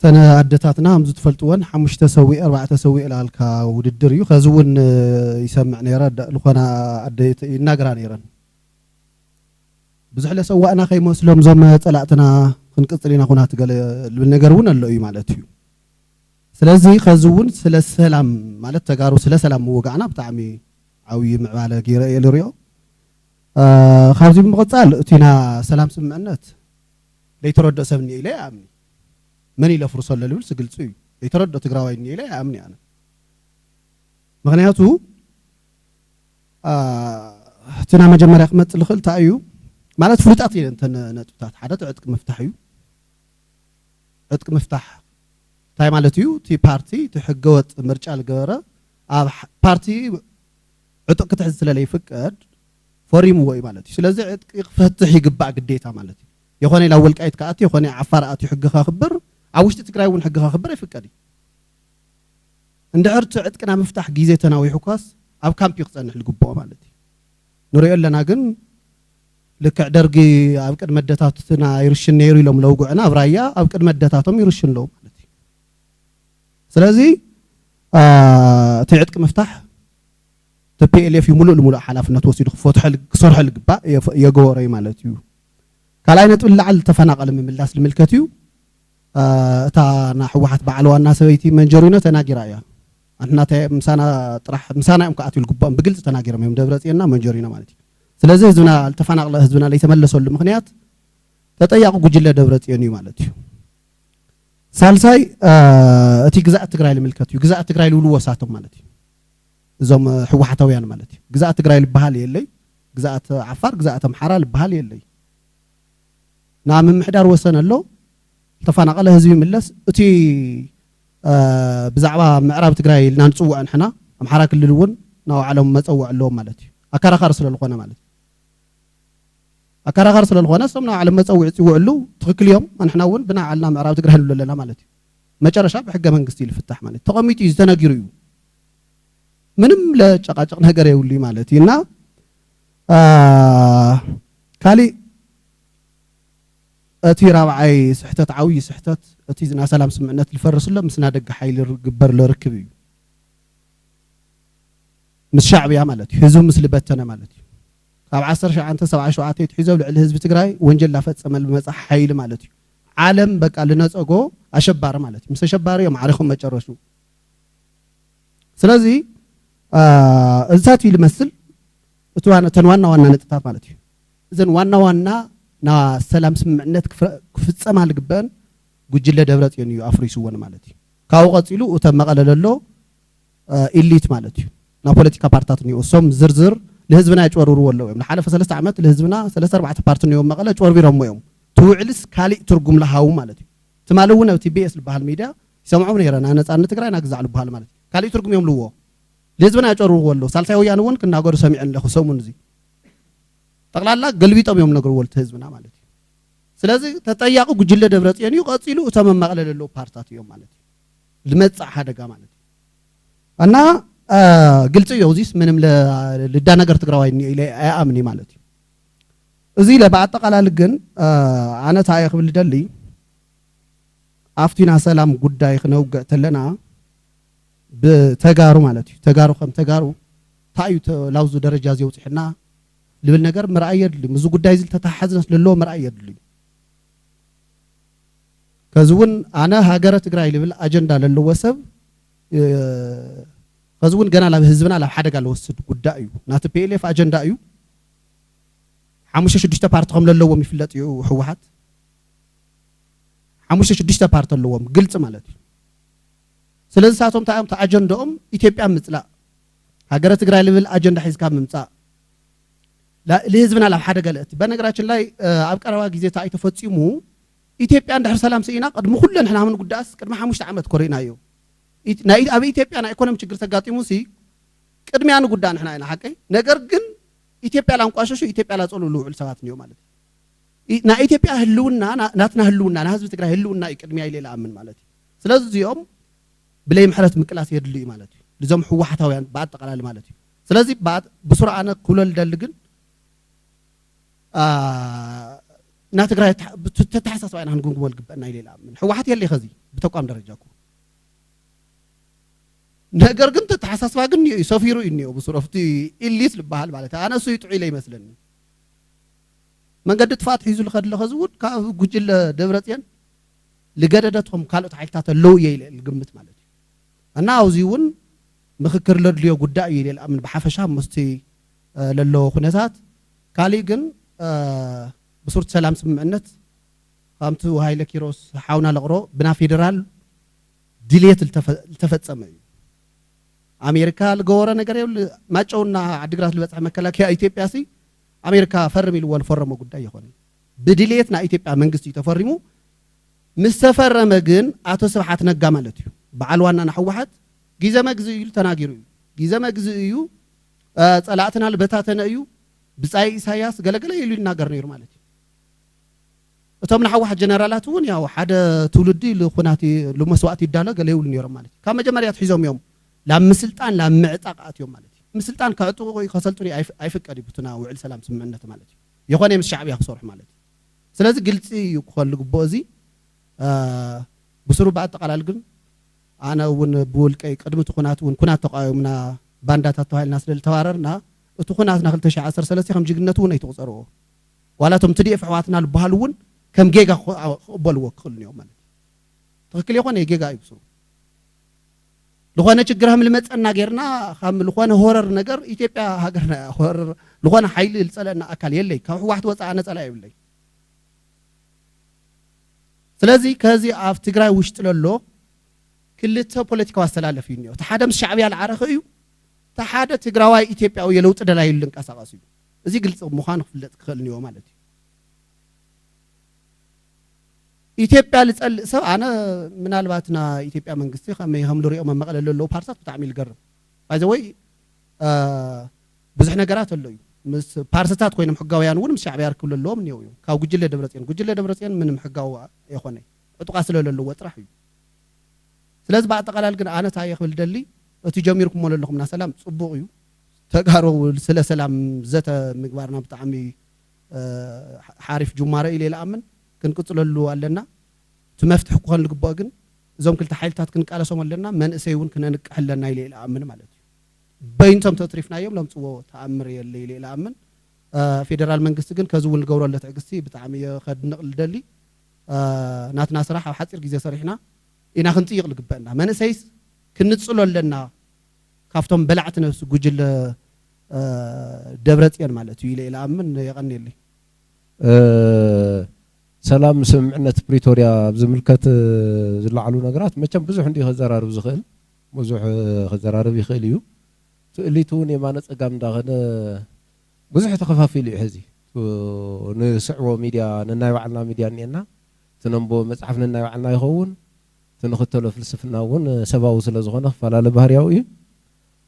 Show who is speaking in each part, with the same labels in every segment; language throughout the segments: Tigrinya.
Speaker 1: تنا عدتاتنا هم زت فلتوان حمش تسوي 4 تسوي إلى الكا وددريو خزون يسمع نيران لخنا عديت يناقران نيران بزحلة سواءنا خي مسلم زم طلعتنا خنقصلينا خونا تقال بالنجرون اللي مالتيو سلازي خزون سلا سلام مالت تجارو سلا سلام وقعنا بتعمي عوي معاله غير يلريو خارجي بمقصال تينا سلام سمعنات ليترد سبني إلي أمني من إلى فرصة للول سجل سوي يتردد تجراويني إليه أمني أنا مغنياتو تنا مجمع رقمة الخل تأيو معناته فلوت أطيل أنت نتبتات حدث عدك مفتاحيو عدك مفتاح تاي مالتيو تي بارتي تحقوت مرجع الجارة بارتي عدك تحس للي فكر فوريم وي مالتي سلازي عدك فتح يقبع قديتها مالتي يخوني الأول كأيت كأتي يخوني عفار أتي حقها خبر عوشت تقراون حقها خبر يفكري عند عرت عدكنا مفتاح جيزتنا ويحكاس أو كامب يقصن الجبوة مالتي نوري لنا جن لك درجي أو كد مدتاتنا يرشن نيري لهم لو جوعنا برايا أو كد مدتاتهم يرشن لهم مالتي سلازي تعدك مفتاح تبي اللي في ملء الملء حلاف نتوصل فتح صرح الجباء يجوري مالتيو كلاينة تقول لعل تفناقل من الناس الملكتيو تا نحوحت بعلو الناس بيتي من جرينا تناجرايا أننا مسانا طرح مسانا يمكن القبان بقلت تناجرا من دبرتينا من جرينا مالتي سلازي هزبنا التفناقل هزبنا ليس ملسوا المخنيات تطيقوا جل دبرتيني مالتي سالساي أتي جزاء تجراي الملكتيو جزاء تجراي لولو وساتهم مالتي زم حوحتويان مالتي جزاء تجراي البهالي اللي جزاء عفار جزاء محرا البهالي اللي نعم محدار وسنا له تفانق هزبي ملس أتي بزعبا معراب تقراي لنا نصوع نحنا أمحرا كل لون نوع علم ما تصوع لهم مالتي أكره خرص للغنا مالتي أكره خرص للغنا سمنا علم ما تصوع له تخكل يوم نحنا ون بنا علنا معراب تقراي لنا مالتي ما جرى شاب حق من قستيل فتح مالتي تقاميتي يزتناجريو منم لا شقاقنا قري ولي مالتي نا كالي أتي رابعي سحتت عوي سحتت أتي زنا سلام سمعنات الفرس الله مسنا دق حيل الجبر لركبي مش شعبي عملتي هزوم مثل بتنا مالتي كاب 10 شعب أنت 7 شعات يتحزوا للحزب تجراي وانجل لافت سمل مسح حيل مالتي عالم بقى لنا أجو أشبار مالتي مس شبار يوم عارفهم ما جرشوا سلازي إنساتي المثل توانا تنوانا وانا نتفاهم مالتي إذن وانا نا سلام سمعنات كفت سمع الجبان جوجل دبرت يعني أفريسو وانا مالتي كاوقات يلو وتم قال له إليت مالتي نا بوليتيكا بارتاتني وسوم زرزر لهزبنا يجوروا ولا من حالة فسلست عمات لهزبنا 3-4 بارتني يوم مقالة جور بيرهم يوم توعلس كالي ترجم لها مالتي تمالونا وتبي اسل بحال ميديا يسمعون يرانا أنا أنا تقرأ أنا أجزع بحال مالتي كالي ترجم يوم لوه لهزبنا يجوروا ولا سالسا ويانا ون كنا قارو سمع له خصومون زي تقلال قلبي طب يوم نقول ولت هزبنا مالتي سلازي تطيقوا جل دبرت يعني يقاتلوا تمام مقلل له بارتات يوم مالتي لمصع حدقه مالتي انا قلت يوزيس منم لدا ነገር ትግራዋይኒ ኢለ አያምኒ ማለት እዚ ለባጠቃላል ግን አነ ታይኽ ብል ደሊ አፍቲና ሰላም ጉዳይ ነው ገተለና በተጋሩ ማለት ተጋሩ ከም ተጋሩ ታዩ ላውዙ ደረጃ ዝውጽሕና ልብል ነገር ምርአይ የድልኝ ብዙ ጉዳይ ዝል ተታሐዝነስ ለሎ ምርአይ የድልኝ ከዝውን አነ ሀገረ ትግራይ ልብል አጀንዳ ለሎ ወሰብ ከዝውን ገና ለህዝብና ለሐደጋ ለወስድ ጉዳይ እዩ ናት ፒኤልኤፍ አጀንዳ እዩ 5-6 ፓርቲም ለለዎም ይፍለጥ እዩ ህወሓት 5-6 ፓርቲ ለለዎም ግልጽ ማለት እዩ ስለዚህ ሳቶም ታም አጀንዳኦም ኢትዮጵያ ምጽላ ሀገረ ትግራይ ልብል አጀንዳ ሒዝካ ምምጻእ ለህዝብና ለሐደጋ ለእት በነገራችን ላይ አብቀረባ ጊዜ ታይ ተፈጽሙ ኢትዮጵያ እንደህር ሰላም ሲና ቀድሞ ሁሉን ህና ምን ጉዳስ ቀድሞ 5 ዓመት ኮሪናዩ ናይ አብ ኢትዮጵያ ናይ ኢኮኖሚ ችግር ተጋጥሙ ሲ ቅድሚያን ጉዳን ህና አይና ሐቀይ ነገር ግን ኢትዮጵያ ላንቋሸሹ ኢትዮጵያ ላጸሉ ልዑል ሰባት ነው ማለት ናይ ኢትዮጵያ ህልውና ናትና ህልውና ና ህዝብ ትግራይ ህልውና ቅድሚያ ይሌላ አምን ማለት ስለዚህ ዚኦም ብለይ ምሕረት ምቅላስ የድሉ ማለት ለዞም ህወሓታውያን ባጠቃላል ማለት ስለዚህ በሱራአነ ኩለል ደልግን ና ትግራይ ተተሐሳስ ባይና ንጉንጉል ግበና ይሌላ አምን ህወሓት የለ ይኸዚ بتقام درجاكو ነገር ግን ተሐሳስባ ግን ሰፊሩ ይኒው በሱረፍቲ ኢሊስ ልባሃል ማለት አና ሱ ይጥዑ ኢለ ይመስለኒ መንገድ ጥፋት ሒዙ ለኸድለ ኸዝውድ ካብ ጉጅለ ደብረጽያን ለገደደቶም ካልኦት ኃይልታት ለው ይይለ ግምት ማለት እና አውዚውን ምክክር ለድልዮ ጉዳይ ይይለ አምን በሐፈሻ መስቲ ለሎ ሁነታት ካሊ ግን በሱርት ሰላም ስምዕነት ካምቱ ሃይለ ኪሮስ ሓውና ለቅሮ ብና ፌደራል ዲሌት ተፈጸመ አሜሪካ ለጎረ ነገር ማጨውና አድግራት ለበጽሐ መከላከያ ኢትዮጵያ ሲ አሜሪካ ፈርም ይልወን ፈረመ ጉዳይ ይሆነ በዲሌትና ኢትዮጵያ መንግስት ተፈርሙ ምስተፈረመ ግን አቶ ስብሐት ነጋ ማለት እዩ በዓልዋና ናህወሓት ጊዜ መግዝ ይሉ ተናጊሩ ጊዜ መግዝ እዩ ጸላእትና ለበታተነ እዩ ብጻይ ኢሳያስ ገለገለ ይሉ ይናገር ነው ማለት እዩ እቶም ናህወሓት ጀነራላት ውን ያው ሓደ ትውልዲ ለኹናቲ ለመስዋዕት ይዳለ ገለ ይሉ ነይሩ ማለት እዩ ካብ መጀመሪያ ትሒዞም እዮም ለምስልጣን ለምዕጣቃት እዮም ማለት እዩ ምስልጣን ካዕጡ ወይ ከሰልጡኒ አይፈቀድ ይብቱና ውዕል ሰላም ስምዕነት ማለት እዩ የኾነ ምስ ሻዕቢያ ክሰርሑ ማለት እዩ ስለዚህ ግልጽ ይኮልጉ ቦዚ بسرو بعد تقال ግን أنا ون بولكي قدمت خنات ون كنات تقايمنا باندات تهاي الناس للتواررنا وتخنات نخل تشع 10 سلسي خم جيجنتو ني توصروا ولا تم تدي فحواتنا البهالون كم جيجا قبلوا كل يوم ማለት ትክክል የሆነ የጌጋ ይብሱ ለሆነ ችግርም ልመጽና ገርና خم ለሆነ ሆረር ነገር ኢትዮጵያ ሀገርና ሆረር ለሆነ ኃይል ልጸለና አካል የለይ ከህዋህት ወጣ ነጸላ ይብለይ ስለዚህ ከዚህ አፍ ትግራይ ውሽጥ ለሎ ክልተ ፖለቲካው አስተላለፍ ይኒው ተሓደም ሻዕቢያ ለዓረኸዩ ተሓደ ትግራዋይ ኢትዮጵያው የለውጥ ደላይ ልንቀሳቀሱ እዚ ግልጽ ምዃን ፍለጥ ክልኒው ማለት እዩ ኢትዮጵያ ልጸልእ ሰብ አነ ምናልባትና ኢትዮጵያ መንግስቲ ከመይهم ለሪኦ መመቀለለሎ ፓርታት በጣም ይልገርም ባይዘወይ ብዙሕ ነገራት አለዩ ምስ ፓርቲታት ኮይኖም ሕጋውያን ውን ምስ ሻዕቢያ ርክብለሎም ነው እዩ ካብ ጉጅለ ደብረጽዮን ምንም ሕጋው ይኾነ ዕጡቃ ስለለሎ ወጥራሕ እዩ ስለዚህ በአጠቃላል ግን አነ ታይ ይኽብል ደሊ እቲ ጀሚርኩም ወለለኹምና ሰላም ጽቡቕ እዩ ተጋሩ ስለ ሰላም ዘተ ምግባርና በጣም ሓሪፍ ጁማረ ኢለ አምን ክንቅጽለሉ አለና ትመፍትሕ ኮን ልግባእ ግን እዞም ክልተ ኃይልታት ክንቃለሶም አለና መንእሰይውን ክነንቅሕለና ኢለ አምን ማለት እዩ በይንቶም ተጥሪፍናዮም ለምጽዎ ተአምር የለ ኢለ አምን ፌደራል መንግስት ግን ከዝውን ልገብረለት ትዕግስቲ በጣም የኸድንቅል ደሊ ናትና ስራሕ ኣብ ሓፂር ግዜ ሰሪሕና ኢና ክንጥይቅ ልግበአና መንእሰይስ ክንጽለለና ካፍቶም በላዕት ነፍስ ጉጅለ ደብረጽዮን ማለት እዩ ኢለ አምን የቀኒልኝ ሰላም ስምዕነት ፕሪቶሪያ ዝምልከት ዝለዓሉ ነገራት መቸም ብዙሕ እንዲ ከዘራርብ ዝኽእል ብዙሕ ከዘራርብ ይኽእል እዩ ትእሊቱን የማነ ጸጋም እንዳኸነ ብዙሕ ተኸፋፊሉ እዩ ሕዚ ንስዕቦ ሚድያ ንናይ ባዕልና ሚድያ እኒአና ትነንቦ መጽሓፍ ንናይ ባዕልና ይኸውን ትንኽተሎ ፍልስፍና እውን ሰብኣዊ ስለ ዝኾነ ክፈላለ ባህርያው እዩ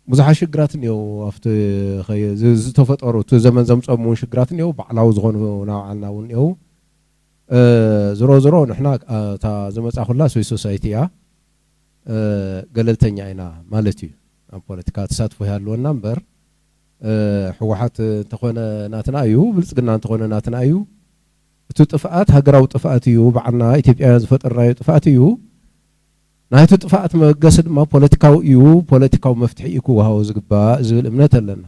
Speaker 1: ብዙሓት ሽግራት እኒአው ኣብቲ ዝተፈጠሩ እቲ ዘመን ዘምፀሙ እውን ሽግራት እኒአው ባዕላዊ ዝኾኑ ናይ ባዕልና እውን እኒአው ዝሮ ዝሮ ንሕና እታ ዝመፃ ኩላ ስዊስ ሶሳይቲ እያ ገለልተኛ ኢና ማለት እዩ ኣብ ፖለቲካ ተሳትፎ ያለውና እምበር ሕወሓት እንተኾነ ናትና እዩ ብልጽግና እንተኾነ ናትና እዩ እቲ ጥፍኣት ሃገራዊ ጥፍኣት እዩ ባዕልና ኢትዮጵያውያን ዝፈጠርናዮ ጥፍኣት እዩ ናይቲ ጥፍኣት መገሲ ድማ ፖለቲካዊ እዩ ፖለቲካዊ መፍትሒ እዩ ክወሃቦ ዝግባእ ዝብል እምነት ኣለና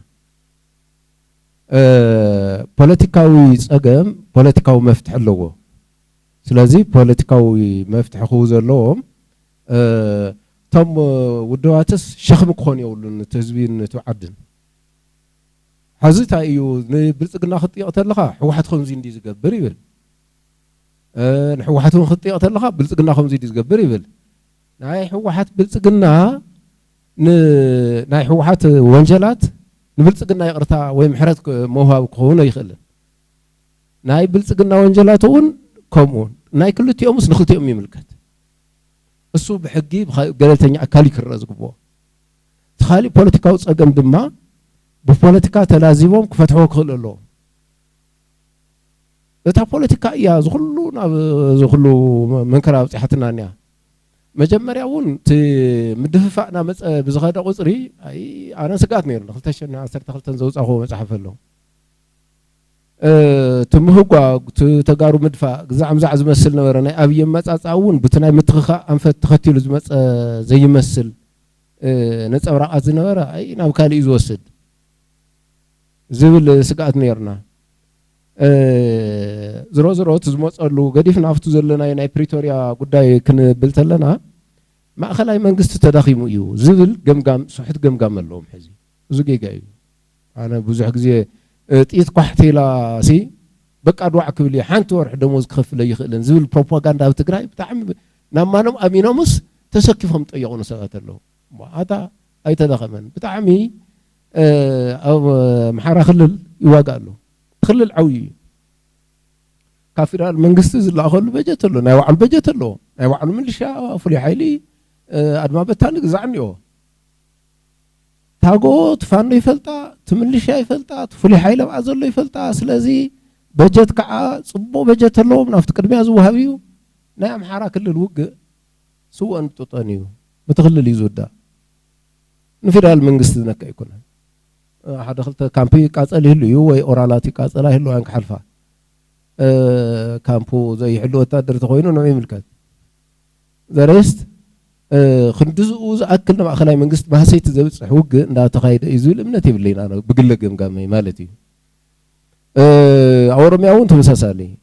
Speaker 1: ፖለቲካዊ ጸገም ፖለቲካዊ መፍትሒ ኣለዎ ስለዚ ፖለቲካዊ መፍትሒ ክህቡ ዘለዎም ቶም ውድባትስ ሸኽሚ ክኾኑ የብሉን እቲ ህዝቢን እቲ ዓድን ሕዚ እንታይ እዩ ንብልጽግና ክትጥይቕ ተለኻ ሕወሓት ከምዚ እንዲ ዝገብር ይብል ንሕወሓት እውን ክትጥይቕ ተለኻ ብልጽግና ከምዚ እንዲ ዝገብር ይብል ናይ ሕወሓት ብልጽግና ናይ ሕወሓት ወንጀላት ንብልጽግና ይቕርታ ወይ ምሕረት መውሃብ ክኸውን ይኽእልን ናይ ብልጽግና ወንጀላት እውን ከምኡውን ናይ ክልቲኦምስ ንክልቲኦም ይምልከት እሱ ብሕጊ ገለልተኛ ኣካል ይክረአ ዝግብኦ ተኻሊእ ፖለቲካዊ ጸገም ድማ ብፖለቲካ ተላዚቦም ክፈትሕዎ ክኽእል ኣለዎም እታ ፖለቲካ እያ ዝኩሉ ናብ ዝኩሉ መንከራ ኣብፅሓትና እኒኣ መጀመርያ እውን እቲ ምድፍፋእና መፀ ብዝኸደ ቁፅሪ ኣነ ስጋት ነይሩ ን2012 ዘውፃኽዎ መፅሓፍ ኣለዉ
Speaker 2: تمهقوا تجارو مدفع زعم زعز مسل نورنا أبي متصاون بتناي متخخ أنفت تختيل زي مسل نتصور عزنا ورا أي ناو كان يزوسد زبل سقات نيرنا زرو زرو تزموت قالو قديف نافتو زلنا يناي بريتوريا قداي كن بلتلنا ما خلاي منقست تداخيمو يو زبل قمقام صحت قمقام اللهم حزي زقي جاي أنا بزح جزي تيت قحتي لا سي بقى أدوع كبلي حنت ورح دموز خف لي يخلن زبل بروباغندا بتقرأي بتعم نمانم أمينامس تسكفهم طيقون سقات له هذا أي تداخمن بتعمي أو محارة خلل يواقع له خلل عوي كافر المنقست زلا خل بجت له نايوع البجت له نايوع الملشة فلي حيلي أدما بتانك زعنيو تاغوت فانو يفلتا تملشة يفلتا فلي حيلي بعزله يفلتا سلازي بجت كعا صبو بجت له منافتك دمي أزو هابيو نايا محارة كل الوقع سوء أن تطانيو بتخلل يزودا نفير المنقست ذنك يكون هذا دخلت كامبي قاصل هلو وي اورالاتي قاصلا هلو انك حلفا كامبو زي حلو وتادر تخوينو نوع ملكات زرست خندزو زاكل ما خلاي منقست بحسيت زبصح وق اندا تخايد يزول امنتي بلينا انا بقلقم قامي مالتي اورمياون تمساسالي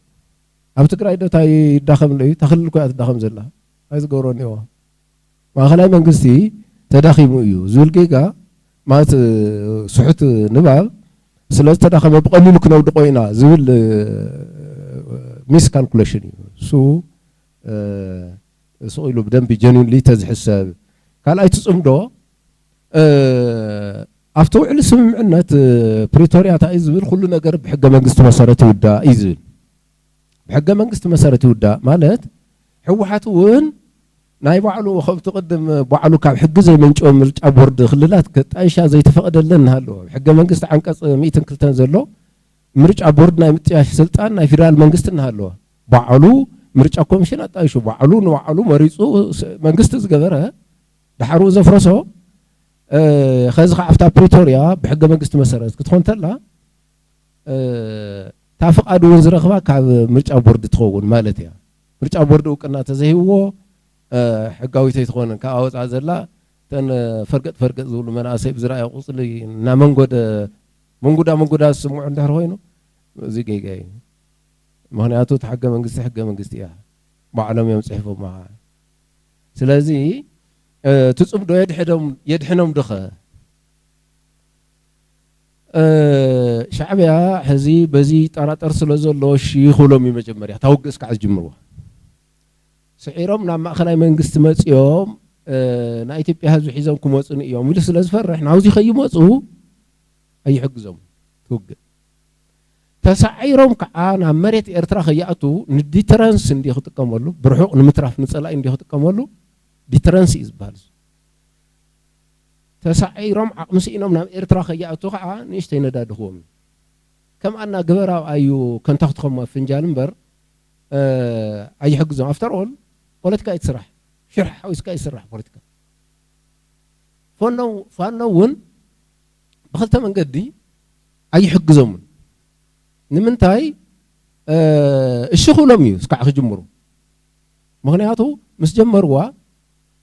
Speaker 2: ابو تقراي دتاي داخم لي تخلل كو داخم زلا ايز غورونيو ما خلاي منقستي تداخيمو يو زول جيجا مات صحت نبال سلسة داخل بقليل كنا ودقينا زول ميس كالكوليشن سو سويلو بدم بجنون لي تزحساب قال اي تصمدو افتو على سمعنا بريتوريا تاع يزبل كل نجر بحق منقست مسارته ودا يزبل بحق منقست مسارته ودا مالت حوحات وين ناي بعلو خب تقدم بعلو كاب حق زي منجو مرج ابورد خللات كطايشا زي تفقدلن هالو حق منقست عنقص 100 كلتن زلو مرج ابورد ناي متياش سلطان ناي فيدرال منقست هالو بعلو مرج كوميشن اطايشو بعلو نوعلو مريصو منقست زغبره دحرو زفرسو خزخ عفتا بريتوريا بحق منقست مسارات كتكون تلا تافقادو وزرخبا كاب مرج ابورد تخون مالتيا مرج ابورد وقنا تزهيو حقاوي تيتخون كاوص عزلا تن فرقت زول مناسب زراي قصلي نا منغودا سمع اندهر هوينو زي جاي مهنياتو تحق منقست يا بعلم يوم صحفوا معها سلازي تصمدو يدحنهم دخه شعبيا حزي بزي طراطر سلازلو شيخولم يمجمريا توقس كعز جمروا سعيرهم نعم أخلاي منقست مصيوم نا إثيوبيا هزو حيزم كموصن يوم يلس لازفرح نعوزي خيموصو أي حقزهم توق تسعيرهم كعانا مريت إرترا خياتو نديترانس ندي خطقمولو برحوق نمتراف نصلا ندي خطقمولو ديترانس إزبالز تسعيرهم مسئنهم نعم إرترا خياتو كعا نيشتين دادخوم كم أنا قبراو أيو كنتاختخم فنجال مبر أي حقزهم أفتر أول بوليتيكا يتسرح شرح حويسكا يسرح بوليتيكا فانو ون بخلتا من قدي أي حقزهم نمنتاي الشيخو لميو سكع خجمرو مغنياتو مسجمروا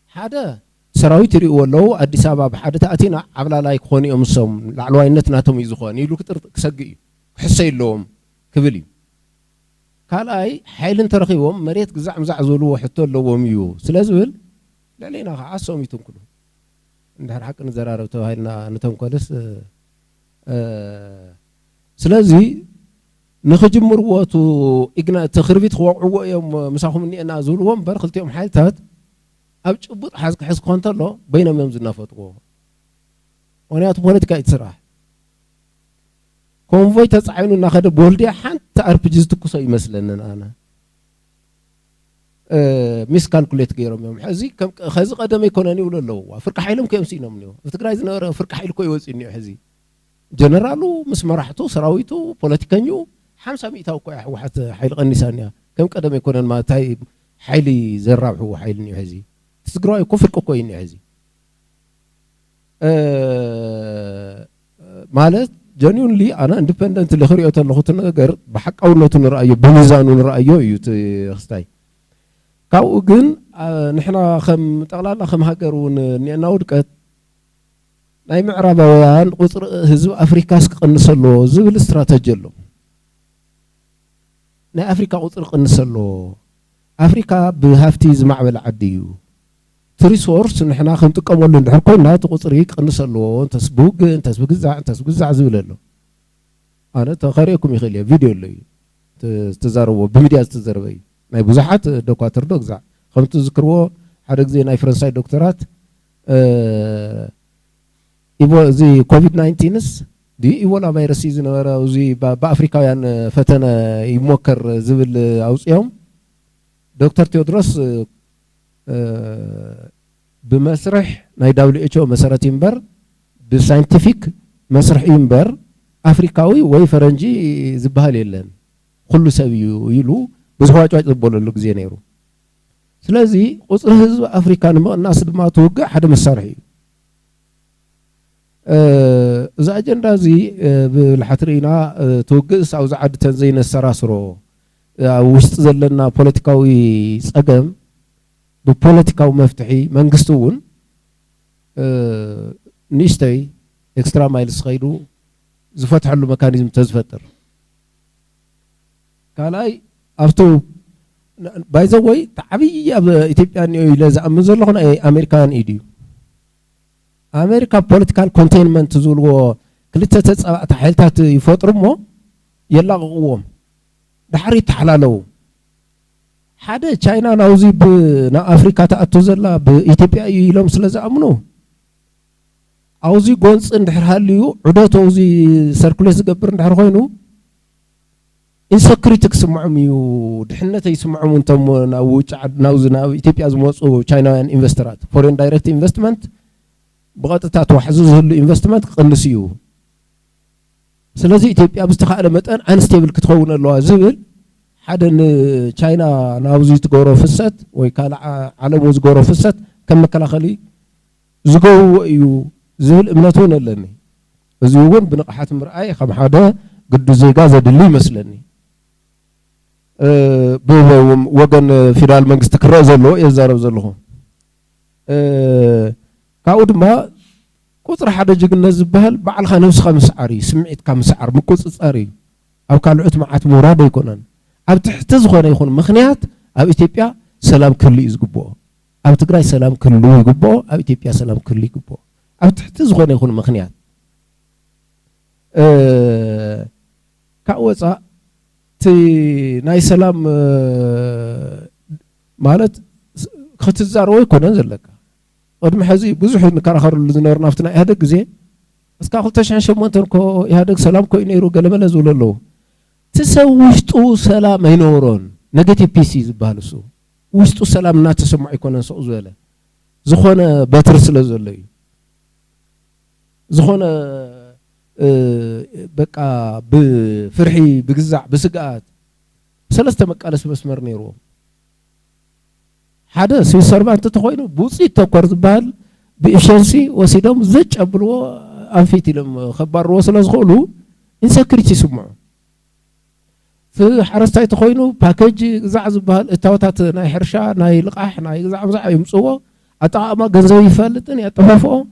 Speaker 2: حدا سراوي تريقوا لو أدي سابا بحادة تأتينا عبلا لايك خوني أمسهم لعلوائنتنا تم يزخواني يلو كتر كسقي حسي اللوم كبلي قال اي حيلن ترخيهم مريت قزع مزع زولو حتى لو ميو سلازول لعلينا عاسهم يتنكلو ندهر حق نزرارو توهايلنا نتنكلس سلازي نخجمر واتو إجنا تخربيت خوعوا يوم مساهم إني أنا زولوهم برخلت يوم حالتات أبجبط حس كونترلو بينهم يوم زنافتقو وانا أتبولتك يتسرح كونفوي تصعينو ناخذ بولدي حتى اربجز تكسو يمثلن انا ميس كالكوليت غيرهم يوم حزي كم خزي قدم يكونني وللو فرق حيلهم كيمسينهم نيو فتقراي زنور فرق حيل كو يوصيني حزي جنرالو مسمرحتو سراويتو بوليتيكانيو 500 كو واحد حيل قنيسانيا كم قدم يكونن ما تاي حيلي زرابحو حيلني حزي تقراي كو فرق كو يني حزي مالت genuinely أنا independent اللي خريطة اللي خدت نجار بحق أو نوتن رأيه بميزان رأيه يختاي كاو جن نحنا خم تغلى خم هاجرون نينا ودكت ناي معربويان قصر حزب أفريقيا قنصلو زبل استراتيجي له نا أفريقيا قصر قنصلو أفريقيا بهافتي زمع بالعديو تريسورس نحنا خم تقبلوا ندحر كلنا تقصري قنصلو تسبوق زع زبل له أنا تخريكم يخلي فيديو اللي تزاروا بميديا تزاربي ناي بزحات دكاتره دكزع خم تذكروا حرق زي ناي فرنساي دكتورات إيبو زي كوفيد 19 دي إيبولا فيروس يزنورا وزي بأفريقيا فتنة يموكر زبل أوصيهم دكتور تيودروس بمسرح ناي WHO مسارات ينبر بساينتيفيك مسرح ينبر أفريقاوي وي فرنجي زبها ليلن كل سبيو يلو بزحوا جواج زبولو لك زي نيرو سلازي قصر حزب أفريقيا نما الناس ما توقع حدا مسارحي إذا أجندا زي بالحترينا توقس أو زعد تنزين السراسرو وسط زلنا بوليتيكاوي سقم ببوليتيكاو مفتحي منقستون نيشتي إكسترا مايلس خيرو زفتح له ميكانيزم تزفتر كالاي أفتو باي ذا واي تعبي إثيوبيا إلى زعم زلنا أمريكان إيديو أمريكا political containment زولو كلتا تحيلتات يفطرمو يلا قوم دحري تحلالو حدا تشاينا ناوزي بنا أفريقيا تأتو زلا بإثيوبيا يلوم سلازا أمنو أوزي قونس اندحر هاليو عدوتو أوزي سيركوليس قبر اندحر خوينو إنسكريتك سمعميو دحنة يسمعمو انتم ناوزنا إثيوبيا زموصو تشايناويان انفسترات فورين دايركت انفستمنت بغطات وحزوز هلو انفستمنت قنسيو سلازي إثيوبيا بستخاله متن انستيبل كتخون اللو زبل حدا تشاينا ناوزي تغورو فسات وي كالا عالمو زغورو فسات كم مكلاخلي زغو يو زبل امنتون لني ازيون بنقحات مرأي خم حدا قد زيغا زدلي مسلني وغن فيدال منغست كرا زلو يزارب زلو كاود ما قطر حدا جغنا زبهل بعل خنفس خمس عري سمعت خمس عر مقصصاري او كالعت معات مراد يكونن اب تحت زخونه يكون مخنيات اب اثيوبيا سلام كل يزغبو اب تግራይ سلام كل يغبو اب اثيوبيا سلام كل يغبو اب تحت زخونه يكون مخنيات كاوصا تي ناي سلام مالت ختزارو يكونن زلك قدم حزي بزح نكراخر لزنورنا فتنا يهدق زي اسكا خلتشان شمونتن كو يهدق سلام كو ينيرو قلمل زوللو تسوشتو سلام ينورون نيجاتيف بيسي زبالسو وشتو سلام نا تسمع يكونن سو زوله زخونه بتر سلازلي زخونه بقى بفرحي بغزع بسقات ثلاثه مقالس مسمر نيرو حدا سي سربانت تخوينو بوصي تكور زبال بإفشنسي وسيدهم زج قبلو انفيتي لم خبار وصل زخولو انسكريتي سمعوا في حرستاي تخوينو باكيج زع زبال التاوتات ناي حرشا ناي لقاح ناي زع يمصوا اطعما غنزو يفلطن يطففو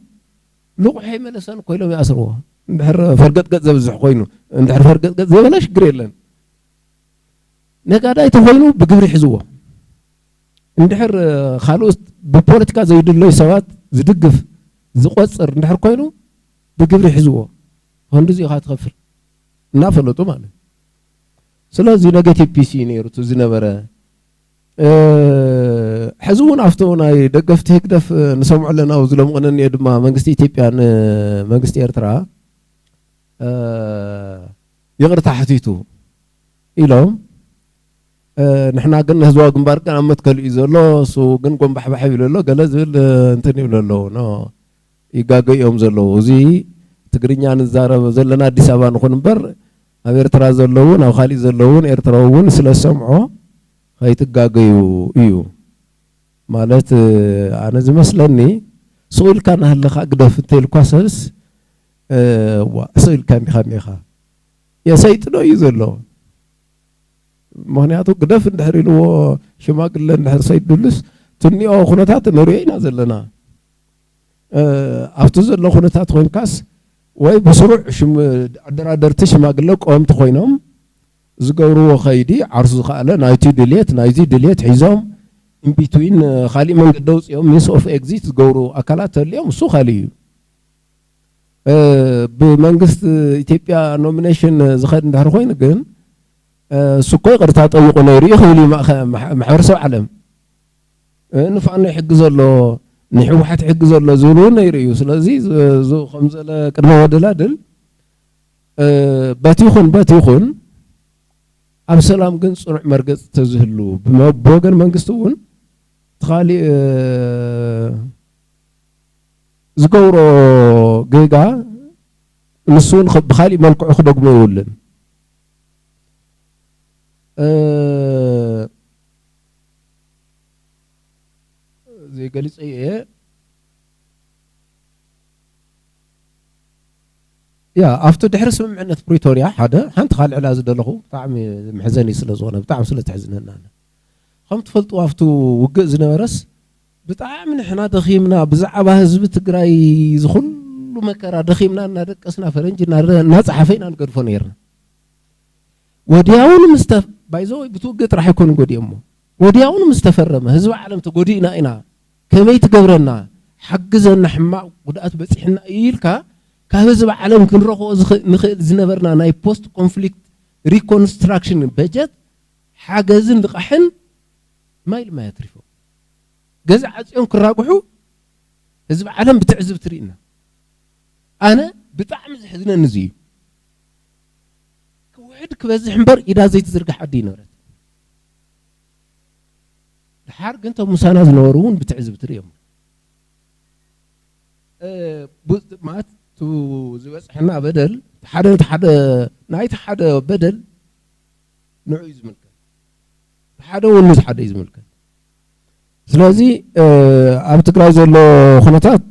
Speaker 2: لقحي ملسن كويلو ياسرو اندحر فرقت قد زبزح خوينو اندحر فرقت قد زبلاش غريلن نقاداي تخوينو بغبر حزوه اندحر خالوس ببوليتيكا زيدلو يسوات زدقف زقصر اندحر كوينو بغبر حزوه هندزي خا تخفر نافلطو مالك سلازي نيجاتيف بيسي نيرتو زنبره حزون افتونا دغفت هكدف نسمع لنا وزلم قنن يدما منغست اثيوبيا منغست ايرترا يغرت حتيتو إلهم نحنا قلنا هزوا جنبار كان أمت كل إزولو سو جن قم بحبح يقولوا قال زول أنتني يقولوا نو يجاجي يوم زلوا وزي تقريني عن الزارة زلنا دي سبان خون بر أبيرترا زلون أو خالي زلون إيرتراون سلا سمعوا هاي تجاجي يو مالت أنا زي مثلني سؤال كان هلا خاقد في تلقاسس وأسئل كان خميخا يا سيد لو يزلوا مهنياتو قدف النهر لو شماق اللي النهر سيد دلس تني أو خناتات نورينا زلنا أفتزل لو خناتات خوين كاس واي بسرعة شم درتش ما قلك قوم تخوينهم زقورو خيدي عرض خاله نايتي ديليت حزام in between خالي من قدوس يوم miss of exit زقورو أكلات اليوم سو خالي بمنجست إثيوبيا nomination زخد نهر خوين جن سكوي قرطات أو قنيري خلي محورسو علم نفعنا يحجز له نحو واحد يحجز له زولون يريو سلازي زو خمسة لا كرما ودلادل باتيخون أبسلام جن صنع مركز تزهلو بوجن منجستون تخالي زقورو جيجا نسون بخالي ملك أخدق ميولن زي قالت إيه يا أفتو دحرس معنا بريتوريا حدا حنت خال علاز دلخو طعم محزني سلازونا بطعم سلا تحزننا أنا خمت فلت وافتو وجز نورس بطعم نحنا دخيمنا بزعبة هزب تجراي زخل مكرا دخيمنا ندقسنا فرنجنا ناس حفينا نقرفونيرنا ودياون مستف بايزوي بتوقت راح يكون قديمه ودياون مستفرمه هزب عالم تقودينا إنا كمية تجبرنا حجزنا حما ودأت بس إحنا إيلكا كهزب عالم كنرخو نخيل زنبرنا ناي post conflict reconstruction budget حاجزن دقحن ما يترفو جزء عزيون كراقحو هزب عالم بتعزب ترينا أنا بطعم زحزنا نزيو كوحد كبزح حنبر إذا زيت زرقح عدينا ورد الحرق أنت مساند نورون بتعزب تريهم مات تو زوج حنا بدل حدا نايت حدا بدل نوع يزملك حدا ونز حدا يزملك سلازي أبو تقرأ زلو خناتات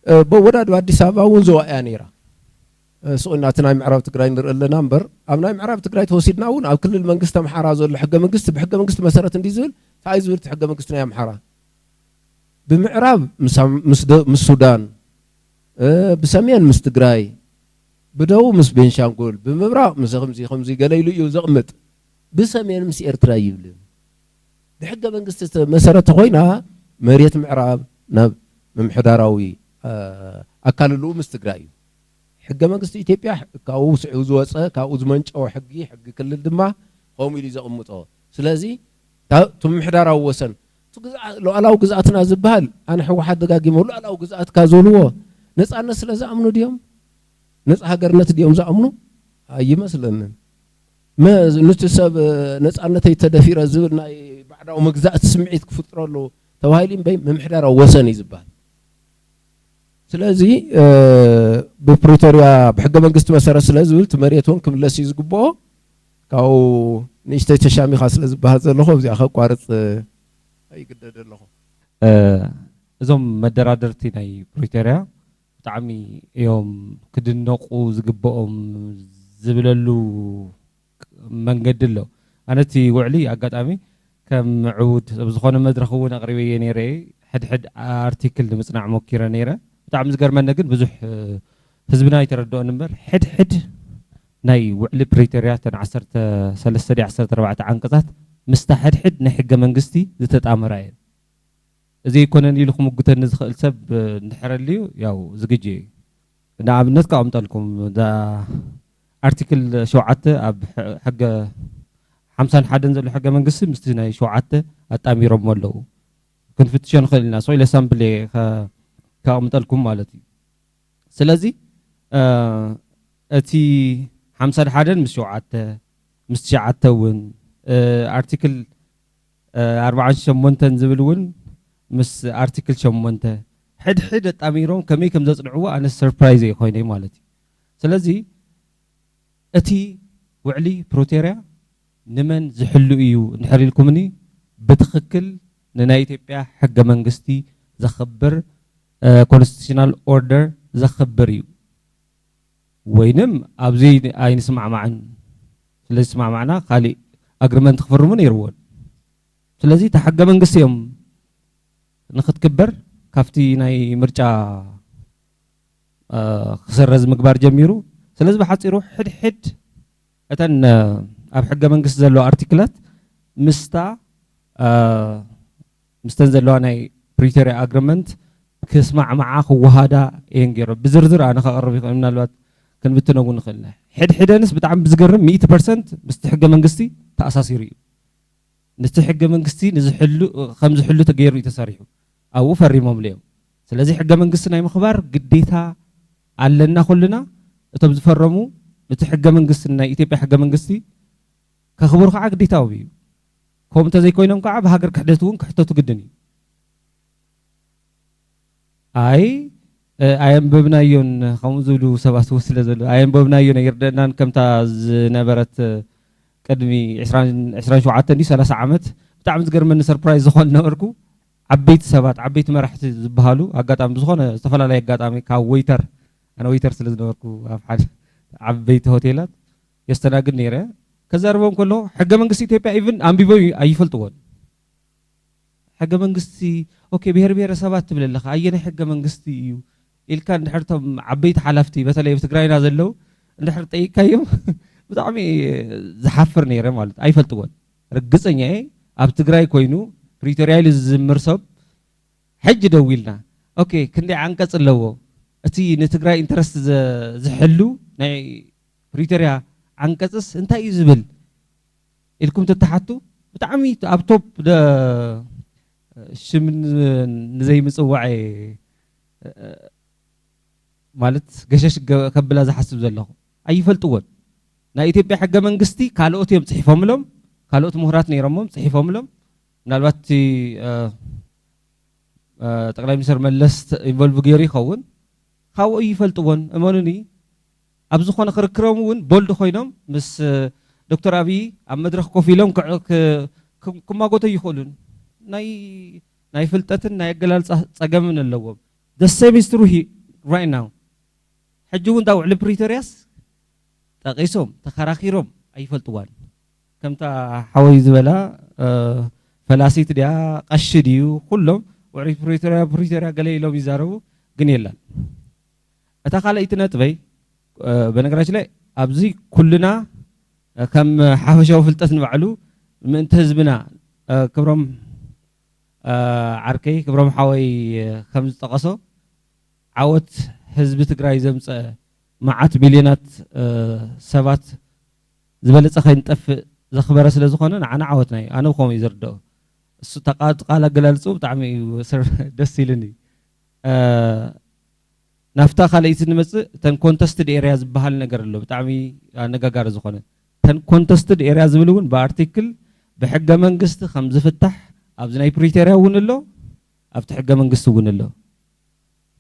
Speaker 2: بوداد وادي سابا ونزوا أنيرا سؤالنا تناي معرب تقرأ نر إلا نمبر أبناي معرب تقرأ توسيدنا ون أو كل المنقسط محارة زول حق منقسط مسارة ديزل فايز ورت حق منقسطنا يا محارة بمعرب مس السودان بسمين مستقراي بدو مس بنشانغول بمبراق مس خمزي قليلو يزغمت بسمين مس إرتراي يبلم بحق منقسط مسارة خوينا مريت معرب نب ممحداراوي أكللو مستقراي حق منقسط إثيوبيا كاو سعوز وصا كاو زمنش أو حقي حق كل الدماء قومي لي زغمطو سلازي تم محداراو وسن لو ألاو جزءاتنا زبال أنا حو حد دقاقي مولو ألاو جزءات كازولوه نسأل نسل زعمنو ديوم نسأل هجرنت ديوم زعمنو أي مثلا ما نتسب نسأل نتي تدفير الزبل بعد أو مجزأت سمعت كفتر له توهايلين بين ممحدار وسني زبال سلازي ببريتوريا بحق منقسط مسار سلازول تمريتون كم لسيز قبوه كاو نيشتي تشامي خاص لزبال زلخو زي أخو قارت أي قدر له
Speaker 3: زم مدرادرتي ناي بريتوريا تعمي يوم كدنقو زقبهم زبللو منقدلو أنا تي وعلي أقدامي كم عود بزخون مدرخون أقربي نيري حد أرتيكل مصنع مكيرة نيرة تعم زقر من نقل بزح حزبنا يتردو نمبر حد ناي وعلي بريتوريا تنعسرت سلسة 14 عنقصات مستحد حد نحق منقستي زتت أمراين زي كونني لكم قلت نزخل سب نحر اللي ياو زجيجي نعم نذكر أمثالكم دا أرتيكل شوعته أب حق 50 حدا نزل حق منقسم مستناي شوعته أتأمير مولو كنت في تشان خلينا سوي لسامبلي كأمثالكم مالتي سلازي أتي 50 حدا مش شوعته مستشعته ون أرتيكل 4 شمونتن زبلون مس أرتيكل شمونته حد أميرون كمي كم زصنعوا أنا سربرايزي خويني مالتي سلازي أتي وعلي بروتيريا نمن زحلو إيو نحري لكمني بتخكل ننا إثيوبيا حق منقستي زخبر constitutional order زخبريو وينم أبزي أين سمع معن سلزي سمع معنا خالي أجرمنت خفرمون يروون سلزي تحقق من قسيم نخد كبر كافتي ناي مرجع خسر رز مقبار جميرو سلزي بحث يروح حد حد أتن أب حقق من قس زلو أرتيكلات مستنزلو ناي بريتوريا أجرمنت كسمع معاك وهذا ينجر بزرزر أنا خقرب من الوقت كان بتناقون خلنا حد ناس بتعم بزقرم 100% مستحق منقستي تأساسيري نستحق منقستي نزحلو خمس حلو تغيروا يتسارحوا أو فريمهم اليوم سلازي حق منقستنا مخبار قديتها علنا كلنا تبز فرموا نتحق منقستنا إثيوبيا حق منقستي كخبر خا قديتها وبي كوم تزي كوينم كعب هاجر كحدتون كحتو قدني أيام ببنايون خمسولو سبعة وسلة زلو أيام ببنايون يردنا كم تاز نبرت قدمي 20 شوعات دي 3 عامات بتاع مزقر من سربرايز زخون نوركو عبيت سبات عبيت مرحت زبهالو أقطع زخون استفلا لا يقطع كا ويتر أنا ويتر سلز نوركو أفعل عبيت هوتيلات يستناقض نيره كذا ربهم كله حق من قصي تيبا إيفن أم بيبو أيفلتون حق من قصي أوكي بير سبات تبل الله أينا حق من قصي إلكان نحرتهم عبيت حلفتي مثلا يفتقرأي نازلو نحرت أي كيم بتعمي زحفر نيره مالت أيفلتون رجزني أبتقرأي كوينو بريتوريال الزمرسب حج دويلنا أوكي كندي عنكس اللو أتي نتقرأي إنترست زحلو ناي بريتوريا عنكسس أنت يزبل إلكم تتحطوا بتعمي أبتوب ده شمن زي مصوعي مالت قشش قبل هذا حسب زلهم أي فلتون نا إثيوبيا حق منقستي كالوت يوم صحيفهم لهم كالوت مهرات نيرمهم صحيفهم لهم نالوات تقريبا مصر ملست إنفولف غيري خون خاو أي فلتون أمانني أبزو خوانا خركرامون بولد خوينام مس دكتور أبي أم مدرخ كوفي لهم كما قلت يخولون ناي فلتتن ناي قلال صقمن اللوم the same is true here right now حجون داو على بريتورياس تقيسهم تخراخيرهم أي فلتوان كم تا حوي زبلا فلاسيت ديا قشديو كلهم وعرف بريتوريا قليل لهم يزاروا قنيلا أتخيل إتنا تبي بنقراش لي أبزي كلنا كم حافشوا فلتتن بعلو من تهزبنا كبرم عركي كبرم حوي 5 تقصو عوت حزب تግራይ ዘምፀ ማዓት ቢልዮናት ሰባት ዝበለፀ ከይንጠፍእ ዘኽበረ ስለ ዝኾነ ንዓና ዓወትና እዩ ኣነ ብኸምኡ እዩ ዝርድኦ እሱ ቃል ኣገላልፁ ብጣዕሚ ደስ ኢልኒ ናፍታ ካልአይቲ ንመፅእ ተን ኮንተስትድ ኤርያ ዝበሃል ነገር ኣሎ ብጣዕሚ ኣነጋጋሪ ዝኾነ ተን ኮንተስትድ ኤርያ ዝብል እውን ብኣርቲክል ብሕገ መንግስቲ ከም ዝፍታሕ ኣብዚ ናይ ፕሪቶሪያ እውን ኣሎ ኣብቲ ሕገ መንግስቲ እውን ኣሎ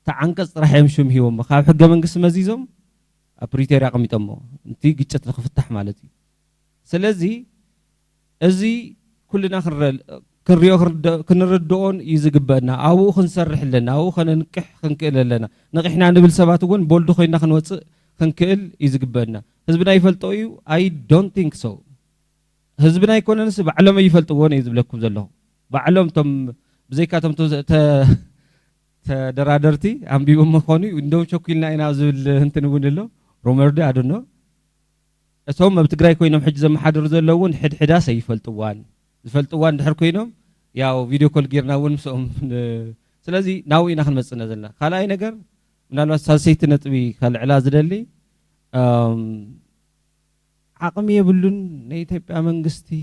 Speaker 3: تعنقص راح يمشون هيوم خاب حق من قسم مزيزهم أبريتير رقم يتمو انتي قيتشت الخفتح مالتي سلازي ازي كلنا كنريو كنردون يزقبنا او خنسرح لنا او خننكح خنكل لنا نقحنا نبل سبات ون بولدو خينا خنوص خنكل يزقبنا حزبنا يفلطو اي دونت ثينك سو حزبنا يكون نس بعلم يفلطو ون يزبلكم زلهم بعلم تم بزيكاتم تدرادرتي أم بيوم مخوني وندو شوكيلنا إنا زول هنتنقول له رومردي أدنو أسهم بتقرأي كوينهم حجز محاضر زلون حدا سيفلتوان فلتوان دحر كوينهم ياو فيديو كول جيرنا ونسهم سلازي ناوي نحن مسنا زلنا خلاي نجر من الأساسية نتبي خل علاج دللي عقمي يبلون نيتي بأمن قستي